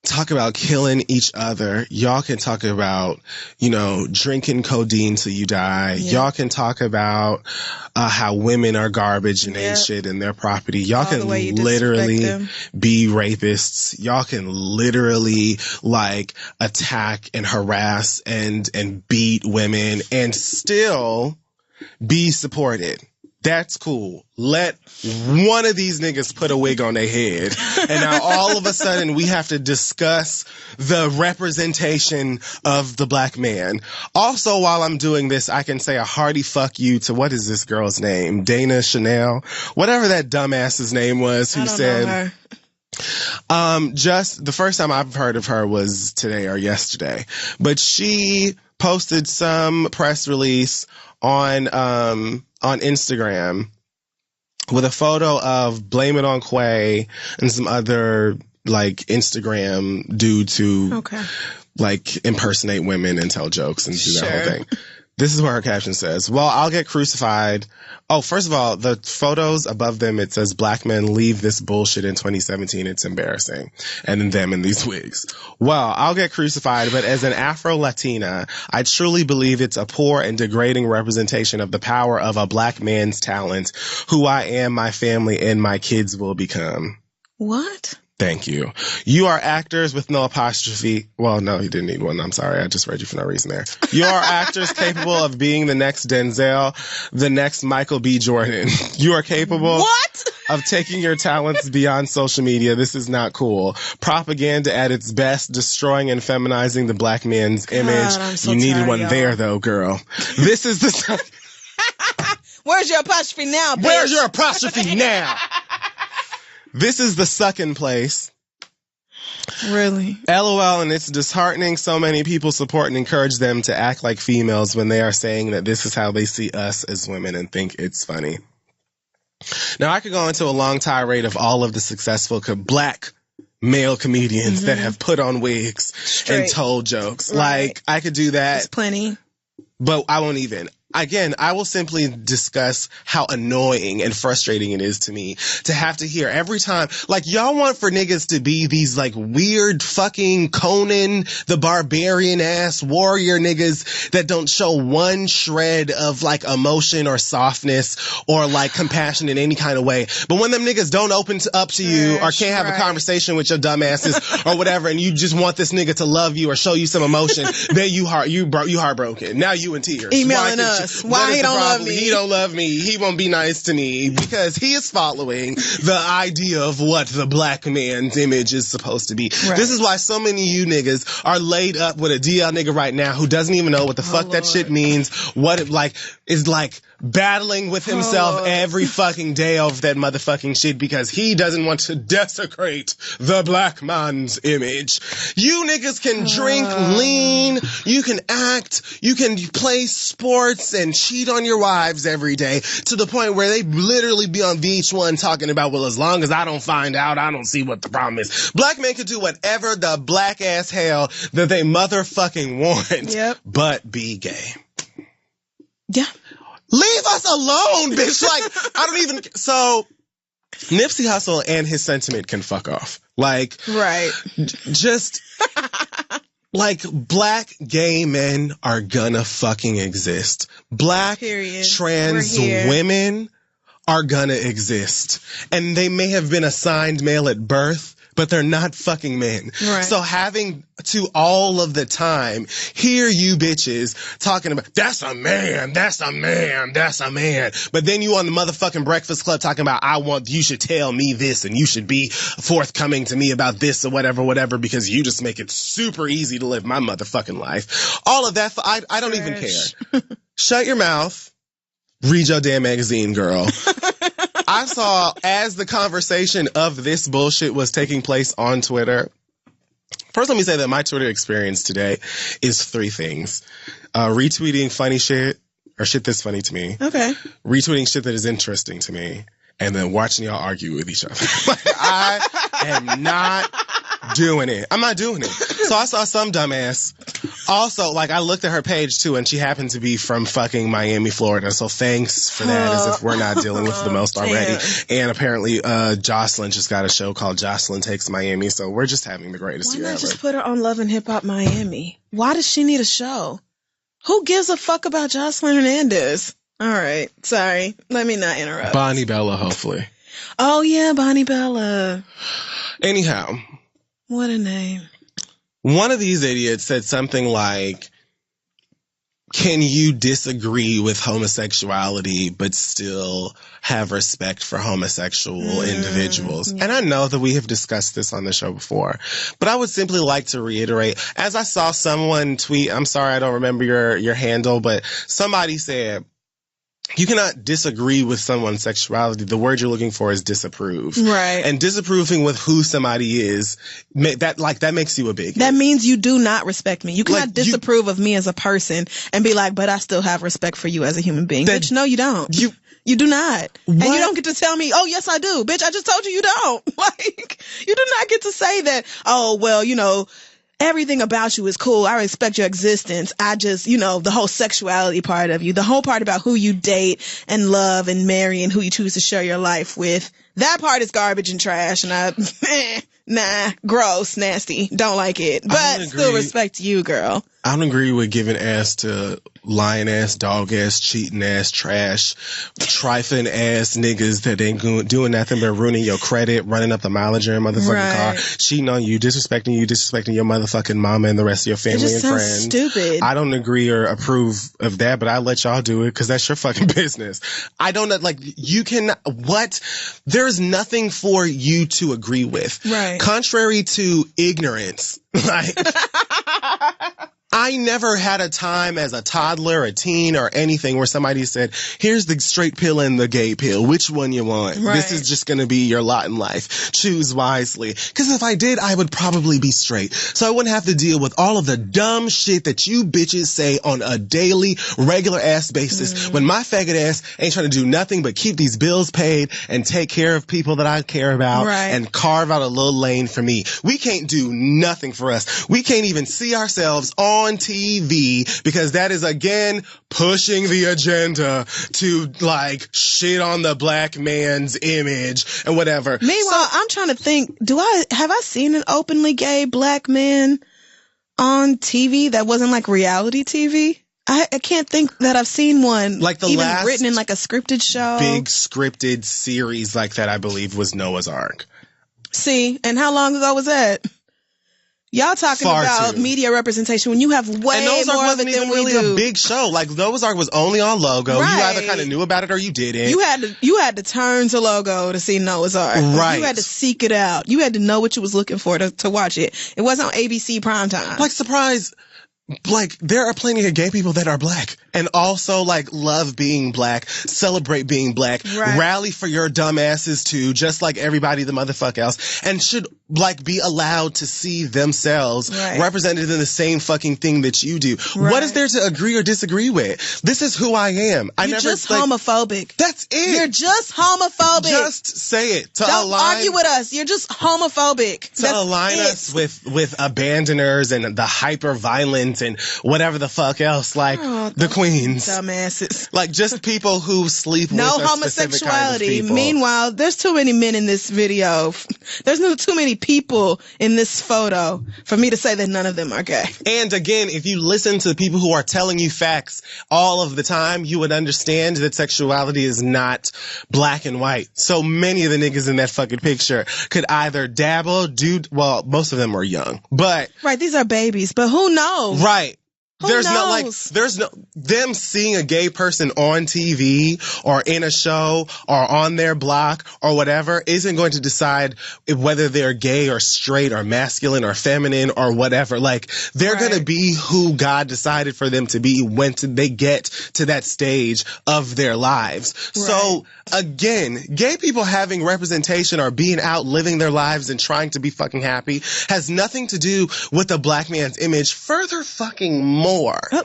talk about killing each other. Y'all can talk about, you know, drinking codeine till you die. Yeah. Y'all can talk about how women are garbage and ain't shit in their property. Y'all All can literally be rapists. Y'all can literally, like, attack and harass and beat women and still be supported. That's cool. Let one of these niggas put a wig on their head. And now all of a sudden we have to discuss the representation of the black man. Also, while I'm doing this, I can say a hearty fuck you to, what is this girl's name? Dana Chanel? Whatever that dumbass's name was who said... just the first time I've heard of her was today or yesterday. But she posted some press release on Instagram with a photo of Blame It on Quay and some other like Instagram dudes who like impersonate women and tell jokes and do that whole thing. This is what her caption says. Well, I'll get crucified. Oh, first of all, the photos above them, it says black men leave this bullshit in 2017. It's embarrassing. And then them in these wigs. Well, I'll get crucified, but as an Afro-Latina, I truly believe it's a poor and degrading representation of the power of a black man's talent, who I am, my family, and my kids will become. What? Thank you. You are actors with no apostrophe. Well, no, he didn't need one. I'm sorry. I just read you for no reason there. You are actors capable of being the next Denzel, the next Michael B. Jordan. You are capable of taking your talents beyond social media. This is not cool. Propaganda at its best, destroying and feminizing the black man's image. You needed one there, though, girl. This is the... Where's your apostrophe now, bitch? Where's your apostrophe now? This is the sucking place. Really? LOL, and it's disheartening so many people support and encourage them to act like females when they are saying that this is how they see us as women and think it's funny. Now, I could go into a long tirade of all of the successful black male comedians that have put on wigs and told jokes. Right. Like, I could do that. There's plenty. But I won't even. Again, I will simply discuss how annoying and frustrating it is to me to have to hear every time, like, y'all want for niggas to be these, like, weird fucking Conan the Barbarian ass warrior niggas that don't show one shred of, like, emotion or softness or, like, compassion in any kind of way. But when them niggas don't open up to you or can't have a conversation with your dumb asses or whatever, and you just want this nigga to love you or show you some emotion, then you heartbroken. Now you in tears. Emailing us. Why he don't love me? He don't love me. He won't be nice to me because he is following the idea of what the black man's image is supposed to be. Right. This is why so many of you niggas are laid up with a DL nigga right now who doesn't even know what the fuck that shit means. What it like is like battling with himself every fucking day over that motherfucking shit because he doesn't want to desecrate the black man's image. You niggas can drink lean, you can act, you can play sports and cheat on your wives every day to the point where they literally be on VH1 talking about, well, as long as I don't find out, I don't see what the problem is. Black men can do whatever the black ass hell that they motherfucking want, but be gay. Yeah. Leave us alone, bitch. Like, I don't even... So, Nipsey Hussle and his sentiment can fuck off. Like... Right. Just... Like, black gay men are gonna fucking exist. Black trans women are gonna exist. And they may have been assigned male at birth, but they're not fucking men. Right. So having to all of the time hear you bitches talking about, that's a man, that's a man, that's a man. But then you on the motherfucking Breakfast Club talking about, you should tell me this and you should be forthcoming to me about this or whatever, because you just make it super easy to live my motherfucking life. All of that, I don't even care. Shut your mouth. Read your damn magazine, girl. I saw, as the conversation of this bullshit was taking place on Twitter, first let me say that my Twitter experience today is 3 things. Retweeting funny shit, or shit that's funny to me. Okay. Retweeting shit that is interesting to me. And then watching y'all argue with each other. I am not doing it. I'm not doing it. So I saw some dumbass. Also, like, I looked at her page too, and she happened to be from fucking Miami, Florida. So thanks for that, as if we're not dealing with the most already. And apparently, Jocelyn just got a show called Jocelyn Takes Miami. So we're just having the greatest year ever. Why not just put her on Love and Hip Hop Miami? Why does she need a show? Who gives a fuck about Jocelyn Hernandez? All right. Sorry. Let me not interrupt. Bonnie Bella, hopefully. Oh, yeah, Bonnie Bella. Anyhow. What a name. One of these idiots said something like, can you disagree with homosexuality but still have respect for homosexual individuals? Yeah. And I know that we have discussed this on the show before, but I would simply like to reiterate, as I saw someone tweet, I'm sorry I don't remember your handle, but somebody said, you cannot disagree with someone's sexuality. The word you're looking for is disapprove. Right. And disapproving with who somebody is, that makes you a bigot. That means you do not respect me. You cannot Like, disapprove of me as a person and be like, but I still have respect for you as a human being. Bitch, no, you don't. You do not. And you don't get to tell me, oh, yes, I do. Bitch, I just told you you don't. Like, you do not get to say that, oh, well, you know, everything about you is cool. I respect your existence. I just, you know, the whole sexuality part of you, the whole part about who you date and love and marry and who you choose to share your life with, that part is garbage and trash. And nah, gross, nasty, don't like it. But still respect you, girl. I don't agree with giving ass to lying ass, dog ass, cheating ass, trash, trifling ass niggas that ain't doing nothing but ruining your credit, running up the mileage in your motherfucking car, cheating on you, disrespecting your motherfucking mama and the rest of your family and friends. Stupid. I don't agree or approve of that, but I let y'all do it because that's your fucking business. I don't know, like, you can, what? There's nothing for you to agree with. Right. Contrary to ignorance, like, I never had a time as a toddler, a teen, or anything where somebody said, here's the straight pill and the gay pill. Which one you want? Right. This is just going to be your lot in life. Choose wisely. Because if I did, I would probably be straight. So I wouldn't have to deal with all of the dumb shit that you bitches say on a daily, regular ass basis when my faggot ass ain't trying to do nothing but keep these bills paid and take care of people that I care about and carve out a little lane for me. We can't do nothing for us. We can't even see ourselves on TV because that is again pushing the agenda to like shit on the black man's image and whatever. Meanwhile, I'm trying to think, have I seen an openly gay black man on TV that wasn't like reality TV? I can't think that I've seen one like the even last written in like a scripted show. Big scripted series like that, I believe, was Noah's Ark. See, and how long ago was that? Y'all talking about media representation when you have way more of it than we do. A big show. Like Noah's Ark was only on Logo. Right. You either kind of knew about it or you didn't. You had to turn to Logo to see Noah's Ark. Right. You had to seek it out. You had to know what you was looking for to watch it. It wasn't on ABC primetime. Like, surprise. Like, there are plenty of gay people that are black and also, like, love being black, celebrate being black, rally for your dumb asses too, just like everybody the motherfucker else, and should, like, be allowed to see themselves represented in the same fucking thing that you do. What is there to agree or disagree with? This is who I am. You're just homophobic. That's it. You're just homophobic. Just say it. Don't argue with us. You're just homophobic. To align us with abandoners and the hyper-violent and whatever the fuck else, like the queens. Dumbasses. Like just people who sleep with a specific kind of people. Meanwhile, there's too many men in this video. There's no too many people in this photo for me to say that none of them are gay. And again, if you listen to people who are telling you facts all of the time, you would understand that sexuality is not black and white. So many of the niggas in that fucking picture could either dabble, well, most of them are young, but. Right, these are babies, but who knows? Right. There's them seeing a gay person on TV or in a show or on their block or whatever isn't going to decide whether they're gay or straight or masculine or feminine or whatever. Like, they're going to be who God decided for them to be when they get to that stage of their lives. Right. So again, gay people having representation or being out living their lives and trying to be fucking happy has nothing to do with the black man's image. Further fucking more.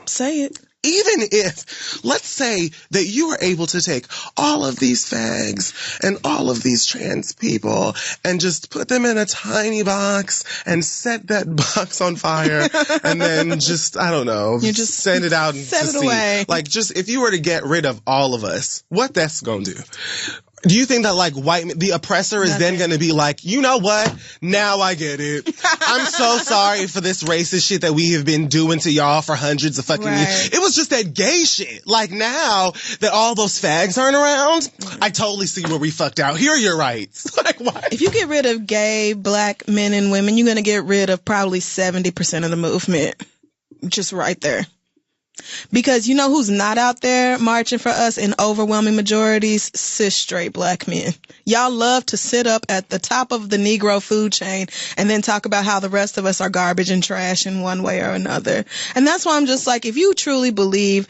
Say it. Even if, let's say that you are able to take all of these fags and all of these trans people and just put them in a tiny box and set that box on fire and then just, I don't know, you just send it out and set it away. Like, just if you were to get rid of all of us, what that's gonna do? Do you think that, like, the oppressor is then going to be like, you know what? Now I get it. I'm so sorry for this racist shit that we have been doing to y'all for hundreds of fucking years. It was just that gay shit. Like, now that all those fags aren't around, I totally see where we fucked out. Here are your rights. Like, why? If you get rid of gay black men and women, you're going to get rid of probably 70% of the movement. Just right there. Because you know who's not out there marching for us in overwhelming majorities? Cis straight black men. Y'all love to sit up at the top of the Negro food chain and then talk about how the rest of us are garbage and trash in one way or another. And that's why I'm just like, if you truly believe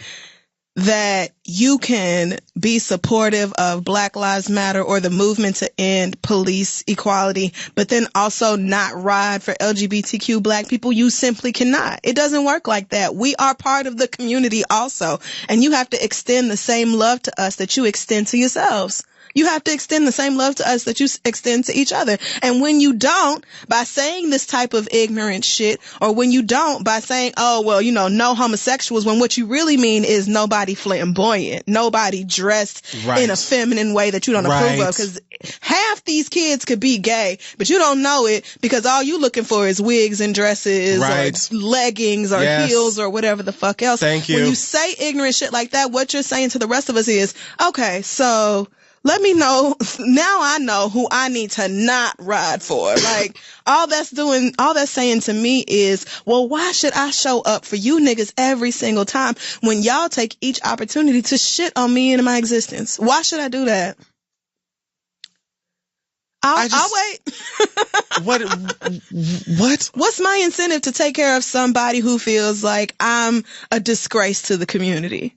that you can be supportive of Black Lives Matter or the movement to end police equality, but then also not ride for LGBTQ black people, you simply cannot. It doesn't work like that. We are part of the community also, and you have to extend the same love to us that you extend to yourselves. You have to extend the same love to us that you extend to each other. And when you don't, by saying this type of ignorant shit, or when you don't, by saying, oh, well, you know, no homosexuals, when what you really mean is nobody flamboyant, nobody dressed in a feminine way that you don't approve of. Because half these kids could be gay, but you don't know it because all you looking for is wigs and dresses or leggings or heels or whatever the fuck else. Thank you. When you say ignorant shit like that, what you're saying to the rest of us is, okay, so let me know. Now I know who I need to not ride for. Like, all that's saying to me is, well, why should I show up for you niggas every single time when y'all take each opportunity to shit on me and my existence? Why should I do that? I'll wait. What? What's my incentive to take care of somebody who feels like I'm a disgrace to the community?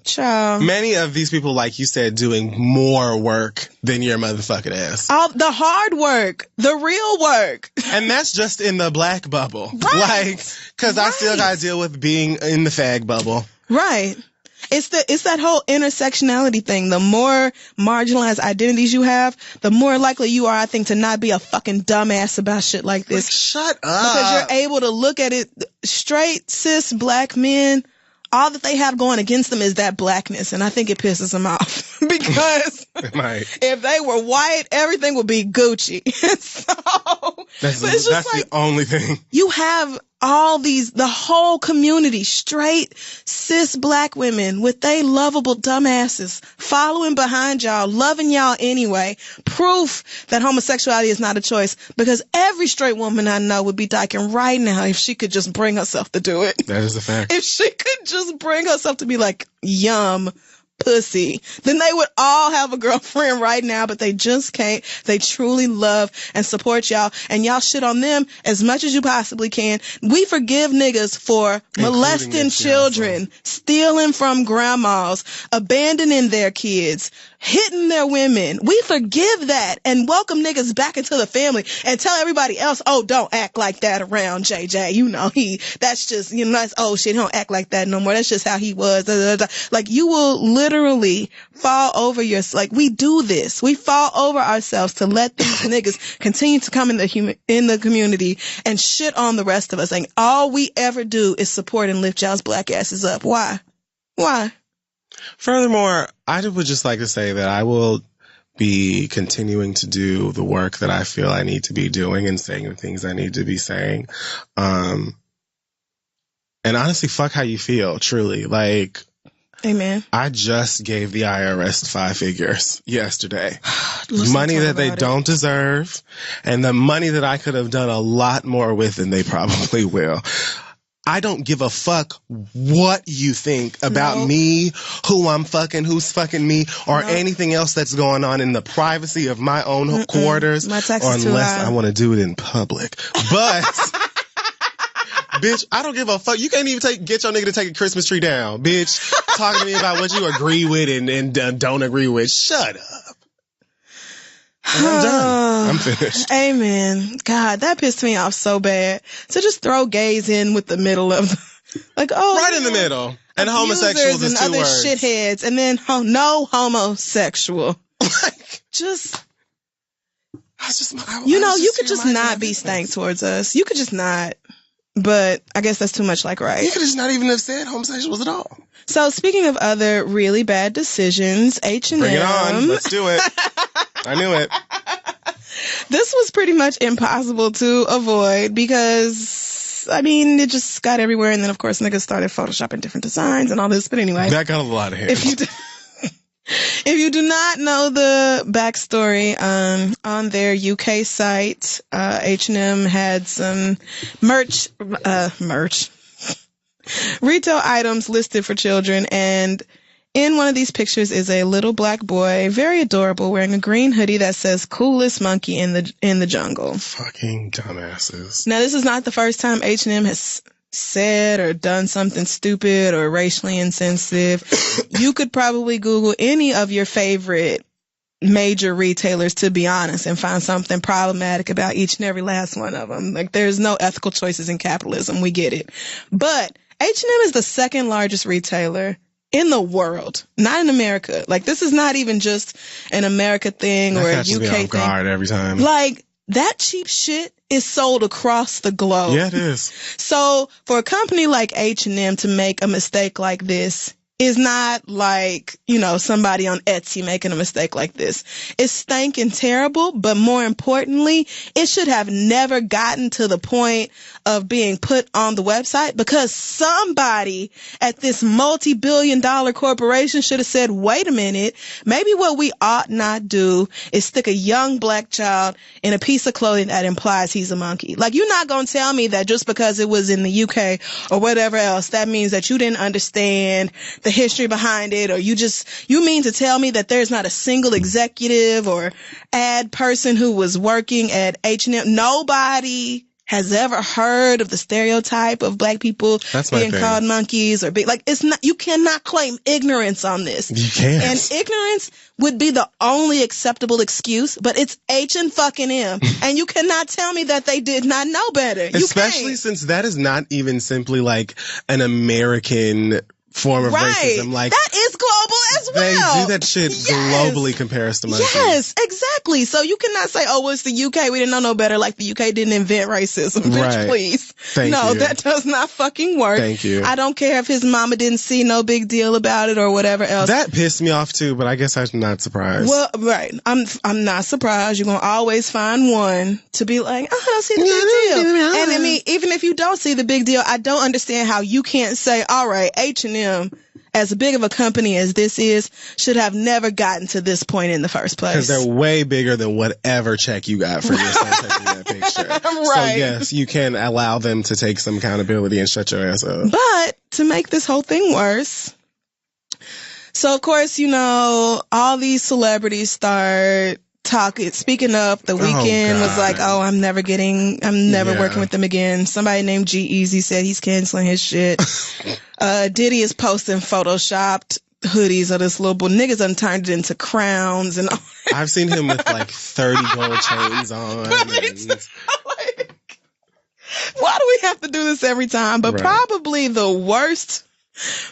Child. Many of these people, like you said, doing more work than your motherfucking ass. All the hard work, the real work. And that's just in the black bubble. Right. Like, cause I still gotta deal with being in the fag bubble. Right. It's that whole intersectionality thing. The more marginalized identities you have, the more likely you are, I think, to not be a fucking dumbass about shit like this. Shut up. Because you're able to look at it, straight, cis, black men, all that they have going against them is that blackness, and I think it pisses them off. Because if they were white, everything would be Gucci. That's the only thing. You have the whole community, straight, cis black women with they lovable dumbasses following behind y'all, loving y'all anyway. Proof that homosexuality is not a choice, because every straight woman I know would be dyking right now if she could just bring herself to do it. That is a fact. If she could just bring herself to be like, yum, pussy, then they would all have a girlfriend right now, but they just can't. They truly love and support y'all, and y'all shit on them as much as you possibly can. We forgive niggas for molesting children, stealing from grandmas, abandoning their kids, hitting their women. We forgive that and welcome niggas back into the family and tell everybody else, oh, don't act like that around JJ. You know, that's just, you know, that's, oh shit, he don't act like that no more. That's just how he was. Da, da, da. Like, you will literally fall over like, we do this. We fall over ourselves to let these niggas continue to come in the community and shit on the rest of us. And all we ever do is support and lift y'all's black asses up. Why? Furthermore, I would just like to say that I will be continuing to do the work that I feel I need to be doing and saying the things I need to be saying. And honestly, fuck how you feel, truly. Like, amen. I just gave the IRS 5 figures yesterday. Money that they don't deserve, and the money that I could have done a lot more with than they probably will. I don't give a fuck what you think about me, who I'm fucking, who's fucking me, or anything else that's going on in the privacy of my own quarters, my tax or is too unless high. I want to do it in public. But, bitch, I don't give a fuck. You can't even get your nigga to take a Christmas tree down, bitch. Talking to me about what you agree with and don't agree with. Shut up. And I'm done. I'm finished. Amen. God, that pissed me off so bad. So just throw gays in with the middle of, like, oh, right in the middle. And homosexuals is and 2 other words. shitheads, and then no homosexual. Just, you could just not be stank towards us. You could just not. But I guess that's too much like right. You could just not even have said homosexuals at all. So speaking of other really bad decisions, H&M. Bring it on. Let's do it. I knew it. This was pretty much impossible to avoid because, I mean, it just got everywhere. And then, of course, niggas started photoshopping different designs and all this. But anyway. That got a lot of hands. If you do not know the backstory, on their UK site, H&M had some merch. Retail items listed for children, and in one of these pictures is a little black boy, very adorable, wearing a green hoodie that says "Coolest monkey in the jungle." Fucking dumbasses. Now, this is not the first time H&M has said or done something stupid or racially insensitive. You could probably Google any of your favorite major retailers, to be honest, and find something problematic about each and every last one of them. Like, there's no ethical choices in capitalism. We get it. But H&M is the second largest retailer in the world, not in America. Like, this is not even just an America thing or a UK me off guard thing. Every time. Like, that cheap shit is sold across the globe. Yeah, it is. So for a company like H&M to make a mistake like this is not like, you know, somebody on Etsy making a mistake like this. It's stinking terrible, but more importantly, it should have never gotten to the point of being put on the website, because somebody at this multi-billion-dollar corporation should have said, wait a minute, maybe what we ought not do is stick a young black child in a piece of clothing that implies he's a monkey. Like, you're not going to tell me that just because it was in the UK or whatever else, that means that you didn't understand the history behind it, or you mean to tell me that there's not a single executive or ad person who was working at H&M? Nobody has ever heard of the stereotype of black people being called monkeys or big. Like, it's not, you cannot claim ignorance on this. You can't. And ignorance would be the only acceptable excuse, but it's H&M. And you cannot tell me that they did not know better. Especially since that is not even simply like an American form of racism. Like, that is global as well. They do that shit globally compares to monkeys. Yes, exactly. So you cannot say, oh, well, it's the UK. We didn't know no better. Like, the UK didn't invent racism. Bitch, please. Thank you. That does not fucking work. Thank you. I don't care if his mama didn't see no big deal about it or whatever else. That pissed me off too, but I guess I'm not surprised. Well, right. I'm not surprised. You're going to always find one to be like, oh, I don't see the big deal. And I mean, even if you don't see the big deal, I don't understand how you can't say, all right, H&M, as big of a company as this is, should have never gotten to this point in the first place. Because they're way bigger than whatever check you got for your son taking that picture. Right. So yes, you can allow them to take some accountability and shut your ass up. But to make this whole thing worse, so of course, you know, all these celebrities start talking, speaking up. The Weeknd was like, oh, I'm never working with them again. Somebody named G-Eazy said he's canceling his shit. Diddy is posting photoshopped hoodies of this little boy. Niggas done turned it into crowns and all. I've seen him with like 30 gold chains on. Why do we have to do this every time? But probably the worst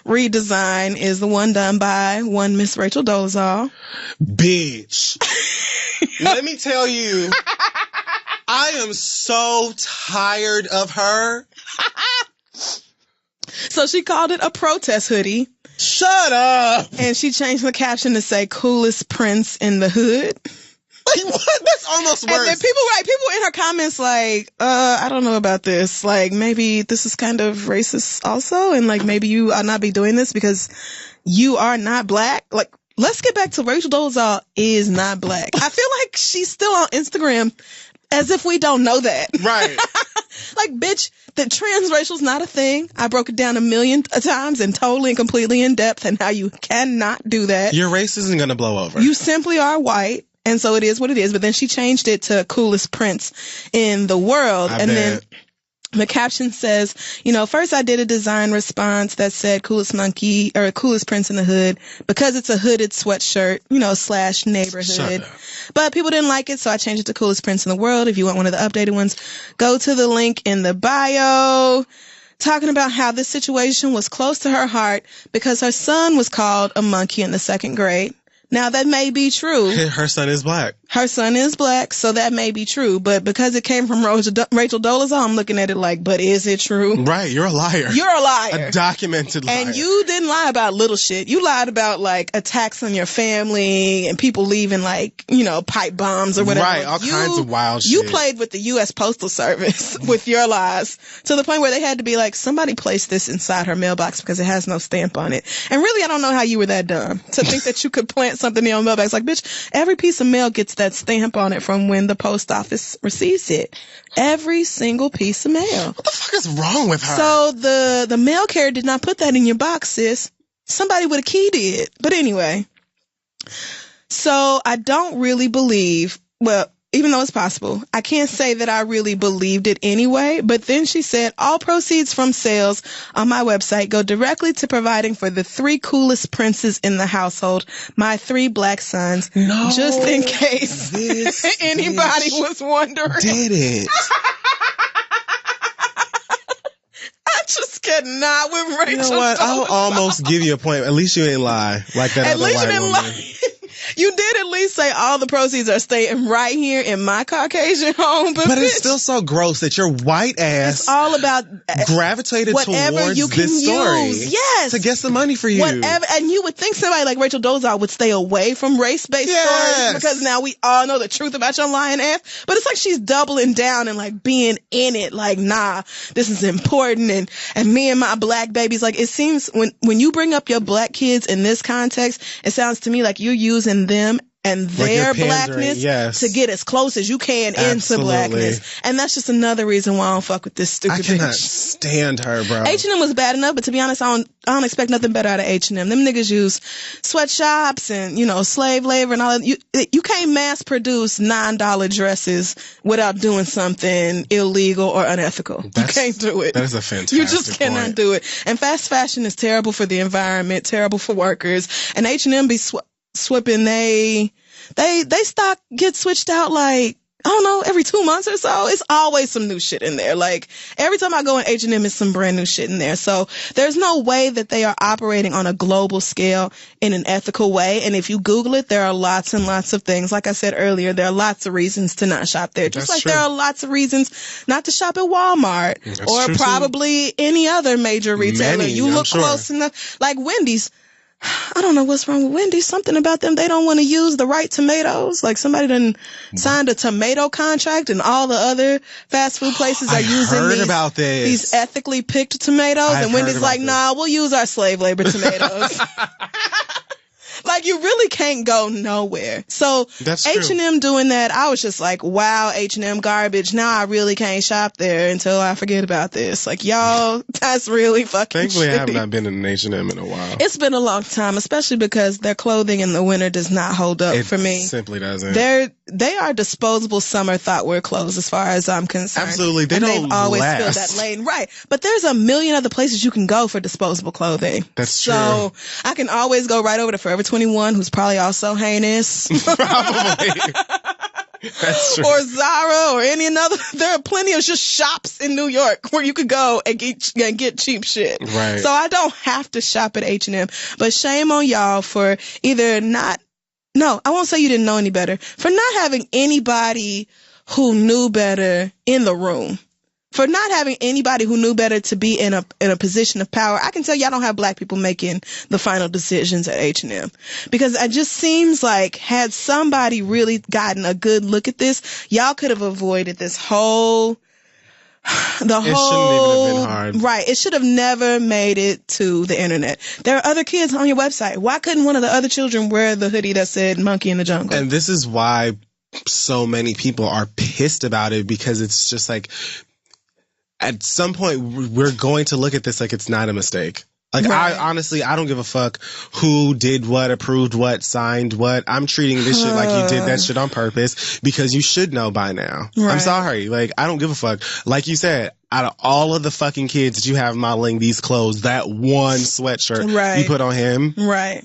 redesign is the one done by one Miss Rachel Dolezal. Bitch. Let me tell you, I am so tired of her. So she called it a protest hoodie. Shut up. And she changed the caption to say "Coolest Prince in the Hood." Like, what? That's almost worse. And then people in her comments like, I don't know about this. Like, maybe this is kind of racist also, and like maybe you ought not be doing this because you are not black. Like, let's get back to Rachel Dolezal is not black. I feel like she's still on Instagram as if we don't know that. Right. Like, bitch, that transracial's not a thing. I broke it down a million times and totally and completely in depth, and how you cannot do that. Your race isn't going to blow over. You simply are white, and so it is what it is. But then she changed it to "Coolest Prince in the World." Then the caption says, you know, first I did a design response that said "Coolest Monkey" or "Coolest Prince in the Hood" because it's a hooded sweatshirt, you know, / neighborhood. But people didn't like it, so I changed it to "Coolest Prince in the World." If you want one of the updated ones, go to the link in the bio, talking about how this situation was close to her heart because her son was called a monkey in the 2nd grade. Now, that may be true. Her son is black. Her son is black, so that may be true. But because it came from Rachel Dolezal, I'm looking at it like, but is it true? Right, you're a liar. You're a liar. A documented liar. And you didn't lie about little shit. You lied about, like, attacks on your family and people leaving, like, you know, pipe bombs or whatever. Right, all kinds of wild shit. You played with the U.S. Postal Service with your lies to the point where they had to be like, somebody placed this inside her mailbox because it has no stamp on it. And really, I don't know how you were that dumb to think that you could plant sent something in on mailbags. Like, bitch, every piece of mail gets that stamp on it from when the post office receives it. Every single piece of mail. What the fuck is wrong with her? So the mail carrier did not put that in your box, sis. Somebody with a key did. But anyway. So I don't really believe, well, even though it's possible, I can't say that I really believed it anyway. But then she said, all proceeds from sales on my website go directly to providing for the 3 coolest princes in the household, my 3 black sons. No, just in case anybody was wondering. Did it? I just cannot with Rachel. You know what? I'll almost give you a point. At least you ain't lie like that At other least white you didn't woman. lie. You did at least say all the proceeds are staying right here in my Caucasian home. But it's still so gross that your white ass it's all about gravitated whatever towards you can this story. use. Yes. To get some money for you. Whatever. And you would think somebody like Rachel Dolezal would stay away from race-based stories because now we all know the truth about your lying ass. But it's like she's doubling down and like being in it. Like, nah, this is important. And me and my black babies, like it seems when you bring up your black kids in this context, it sounds to me like you're using them and their blackness to get as close as you can into blackness. And that's just another reason why I don't fuck with this stupid bitch. I cannot stand her, bro. H&M was bad enough, but to be honest, I don't expect nothing better out of H&M. Them niggas use sweatshops and, slave labor and all that. You can't mass produce $9 dresses without doing something illegal or unethical. You can't do it. That is a fantastic You just cannot do it. And fast fashion is terrible for the environment, terrible for workers. And H&M be swapping they stock gets switched out like, I don't know, every 2 months or so. It's always some new shit in there. Like every time I go in H&M, it's some brand new shit in there. So there's no way that they are operating on a global scale in an ethical way. And if you Google it, there are lots and lots of things. Like I said earlier, there are lots of reasons to not shop there. Just like there are lots of reasons not to shop at Walmart or probably any other major retailer. You look close enough, like Wendy's. I don't know what's wrong with Wendy's. Something about them. They don't want to use the right tomatoes. Like somebody done signed a tomato contract and all the other fast food places are using these ethically picked tomatoes. And Wendy's like, nah, we'll use our slave labor tomatoes. Like you really can't go nowhere. So H&M doing that, I was just like, wow, H&M garbage. Now I really can't shop there until I forget about this. Like y'all, that's really fucking Thankfully, shitty. I have not been in an H&M in a while. It's been a long time, especially because their clothing in the winter does not hold up for me. It simply doesn't. They are disposable summer thought wear clothes as far as I'm concerned. Absolutely. They've always filled that lane. Right. But there's a million other places you can go for disposable clothing. That's true. So I can always go right over to Forever 21, who's probably also heinous. Probably. That's true. Or Zara or any another. There are plenty of just shops in New York where you could go and get cheap shit. Right. So I don't have to shop at H&M. But shame on y'all for either not. No, I won't say you didn't know any better. For not having anybody who knew better in the room. For not having anybody who knew better to be in a position of power. I can tell you I don't have black people making the final decisions at H&M. Because it just seems like had somebody really gotten a good look at this, y'all could have avoided this whole... It shouldn't even have been hard. Right. It should have never made it to the internet. There are other kids on your website. Why couldn't one of the other children wear the hoodie that said Monkey in the Jungle? And this is why so many people are pissed about it, because it's just like, at some point, we're going to look at this like it's not a mistake. Like, right. I don't give a fuck who did what, approved what, signed what. I'm treating this shit like you did that shit on purpose, because you should know by now. Right. I'm sorry. Like, I don't give a fuck. Like you said, out of all of the fucking kids that you have modeling these clothes, that one sweatshirt you put on him. Right.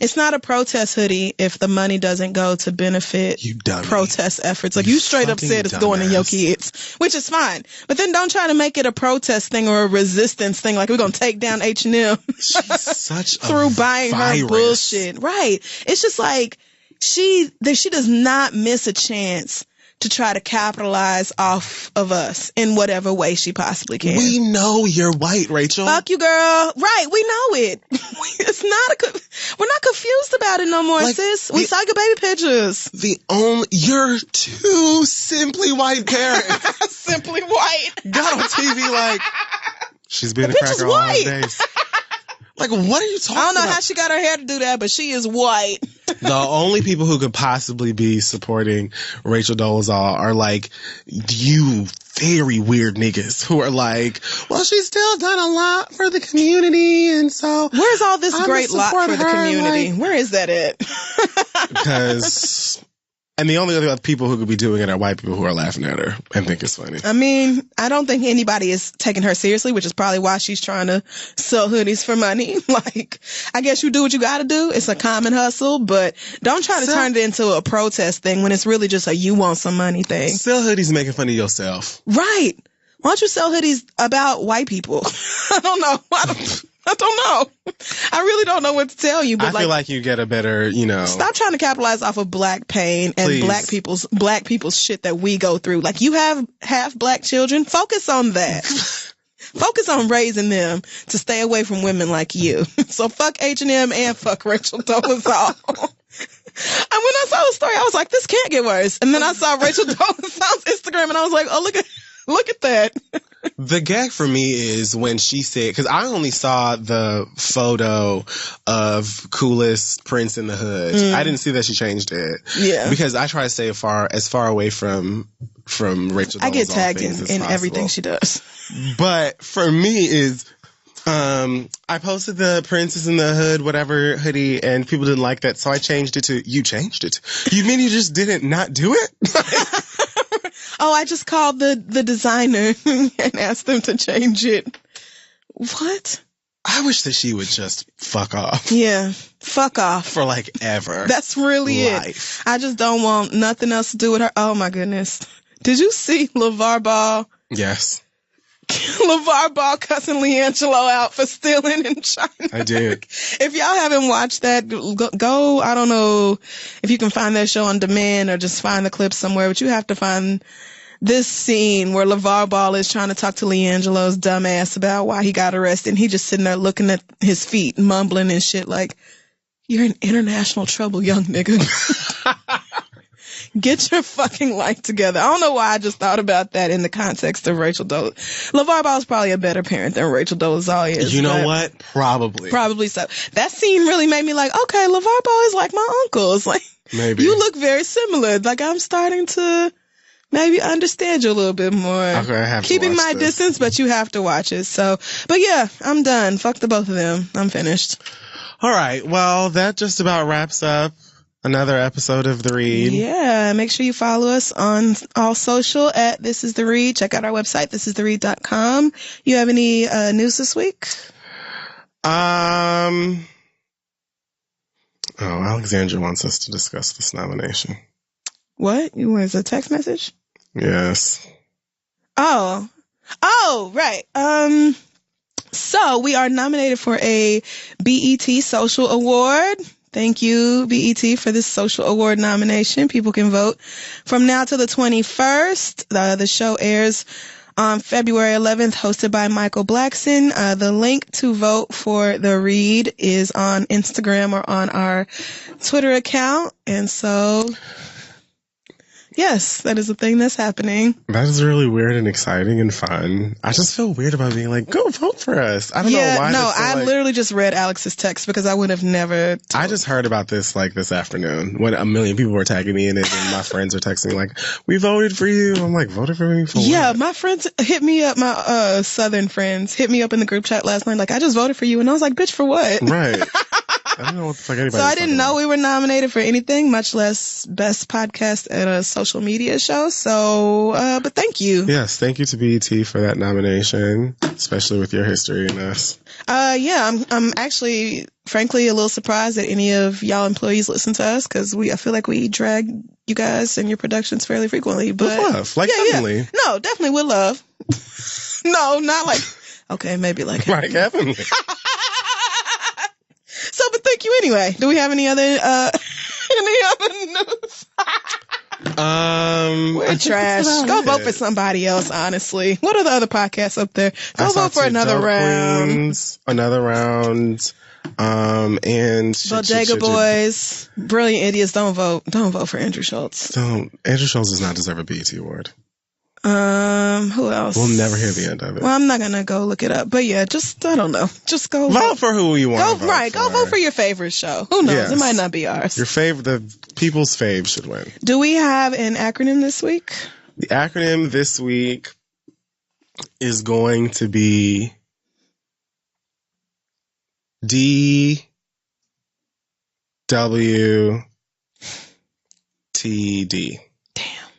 It's not a protest hoodie if the money doesn't go to benefit protest efforts. Like you straight up said it's going to your kids, which is fine. But then don't try to make it a protest thing or a resistance thing. Like we're going to take down H&M through buying her bullshit. Right. It's just like she does not miss a chance to try to capitalize off of us in whatever way she possibly can. We know you're white, Rachel. Fuck you, girl. Right, we know it. We're not confused about it no more, sis. We saw your baby pictures. You're too simply white parents. Simply white. Got on TV like, she's been a cracker all those days. Like, what are you talking about? I don't know how she got her hair to do that, but she is white. The only people who could possibly be supporting Rachel Dolezal are like you very weird niggas who are like, well, she's still done a lot for the community, and so where's all this great lot for the community? Like, where is that at? Because, and the only other people who could be doing it are white people who are laughing at her and think it's funny. I mean, I don't think anybody is taking her seriously, which is probably why she's trying to sell hoodies for money. Like, I guess you do what you gotta do. It's a common hustle, but don't try to turn it into a protest thing when it's really just a you want some money thing. Sell hoodies making fun of yourself. Right. Why don't you sell hoodies about white people? I don't know. I don't know. I really don't know what to tell you. But I feel like you get a better, stop trying to capitalize off of black pain and Please. black people's shit that we go through. Like, you have half black children. Focus on that. Focus on raising them to stay away from women like you. So fuck H&M and fuck Rachel Dolezal. And when I saw the story, I was like, this can't get worse. And then I saw Rachel Dolezal's Instagram and I was like, oh, look at that. The gag for me is when she said, because I only saw the photo of Coolest Prince in the Hood. I didn't see that she changed it. Yeah. Because I try to stay as far away from Rachel Dolezal. I get tagged in possible. everything she does. But for me is, I posted the Princess in the Hood, whatever hoodie, and people didn't like that, so I changed it to, you changed it? You mean you just didn't not do it? Oh, I just called the designer and asked them to change it. What? I wish that she would just fuck off. Yeah, fuck off. For like ever. That's really life. It. I just don't want nothing else to do with her. Oh my goodness. Did you see LeVar Ball? Yes. LeVar Ball cussing LiAngelo out for stealing in China. I did. If y'all haven't watched that, go, I don't know if you can find that show on demand or just find the clip somewhere, but you have to find this scene where LeVar Ball is trying to talk to LiAngelo's dumb ass about why he got arrested, and he just sitting there looking at his feet, mumbling and shit like, you're in international trouble, young nigga. Get your fucking life together. I don't know why I just thought about that in the context of Rachel Dolezal. LeVar Ball is probably a better parent than Rachel Dolezal is. You know what? Probably so. That scene really made me like, okay, LeVar Ball is like my uncle. It's like, maybe you look very similar. Like, I'm starting to maybe understand you a little bit more. Okay, I have keeping to watch my this. distance, but you have to watch it. So, but yeah, I'm done. Fuck the both of them. I'm finished. All right. Well, that just about wraps up another episode of The Read. Yeah, make sure you follow us on all social at This Is The Read. Check out our website, thisistheread.com. You have any news this week? Alexandra wants us to discuss this nomination. What? Was it a text message? Yes. Oh, right. So we are nominated for a BET Social Award. Thank you, BET, for this social award nomination. People can vote from now to the 21st. The show airs on February 11th, hosted by Michael Blackson. The link to vote for The Read is on Instagram or on our Twitter account. And so, yes, that is a thing that's happening. That is really weird and exciting and fun. I just feel weird about being like, go vote for us. I don't know why. No, I literally just read Alex's text because I would have never. I just heard about this like this afternoon when a million people were tagging me in it and my friends are texting me like, we voted for you. I'm like, voted for me for Yeah, what? my friends hit me up, my Southern friends hit me up in the group chat last night like, I just voted for you. And I was like, bitch, for what? Right. I don't know what the fuck anybody. So I didn't know we were nominated for anything, much less best podcast at a social media show. So, but thank you. Yes, thank you to BET for that nomination, especially with your history in us. Yeah, I'm actually, frankly, a little surprised that any of y'all employees listen to us because I feel like we drag you guys and your productions fairly frequently. But with love, like heavenly. Yeah. No, definitely with love. No, not like, okay, maybe like like heavenly. So, but thank you anyway. Do we have any other news? We're trash. Go vote for somebody else, honestly. What are the other podcasts up there? Go vote for another round. Queens, another round. And Bodega Boys, Brilliant Idiots. Don't vote for Andrew Schultz. Andrew Schultz does not deserve a BET award. Who else? We'll never hear the end of it. Well, I'm not gonna go look it up, but yeah, I don't know. Just go vote for who you want. Go vote for your favorite show. Who knows? Yes. It might not be ours. The people's fave should win. Do we have an acronym this week? The acronym this week is going to be DWTD. Damn.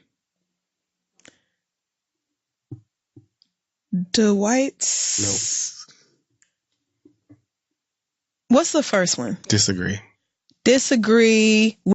Dwight's. Nope. What's the first one? Disagree. Disagree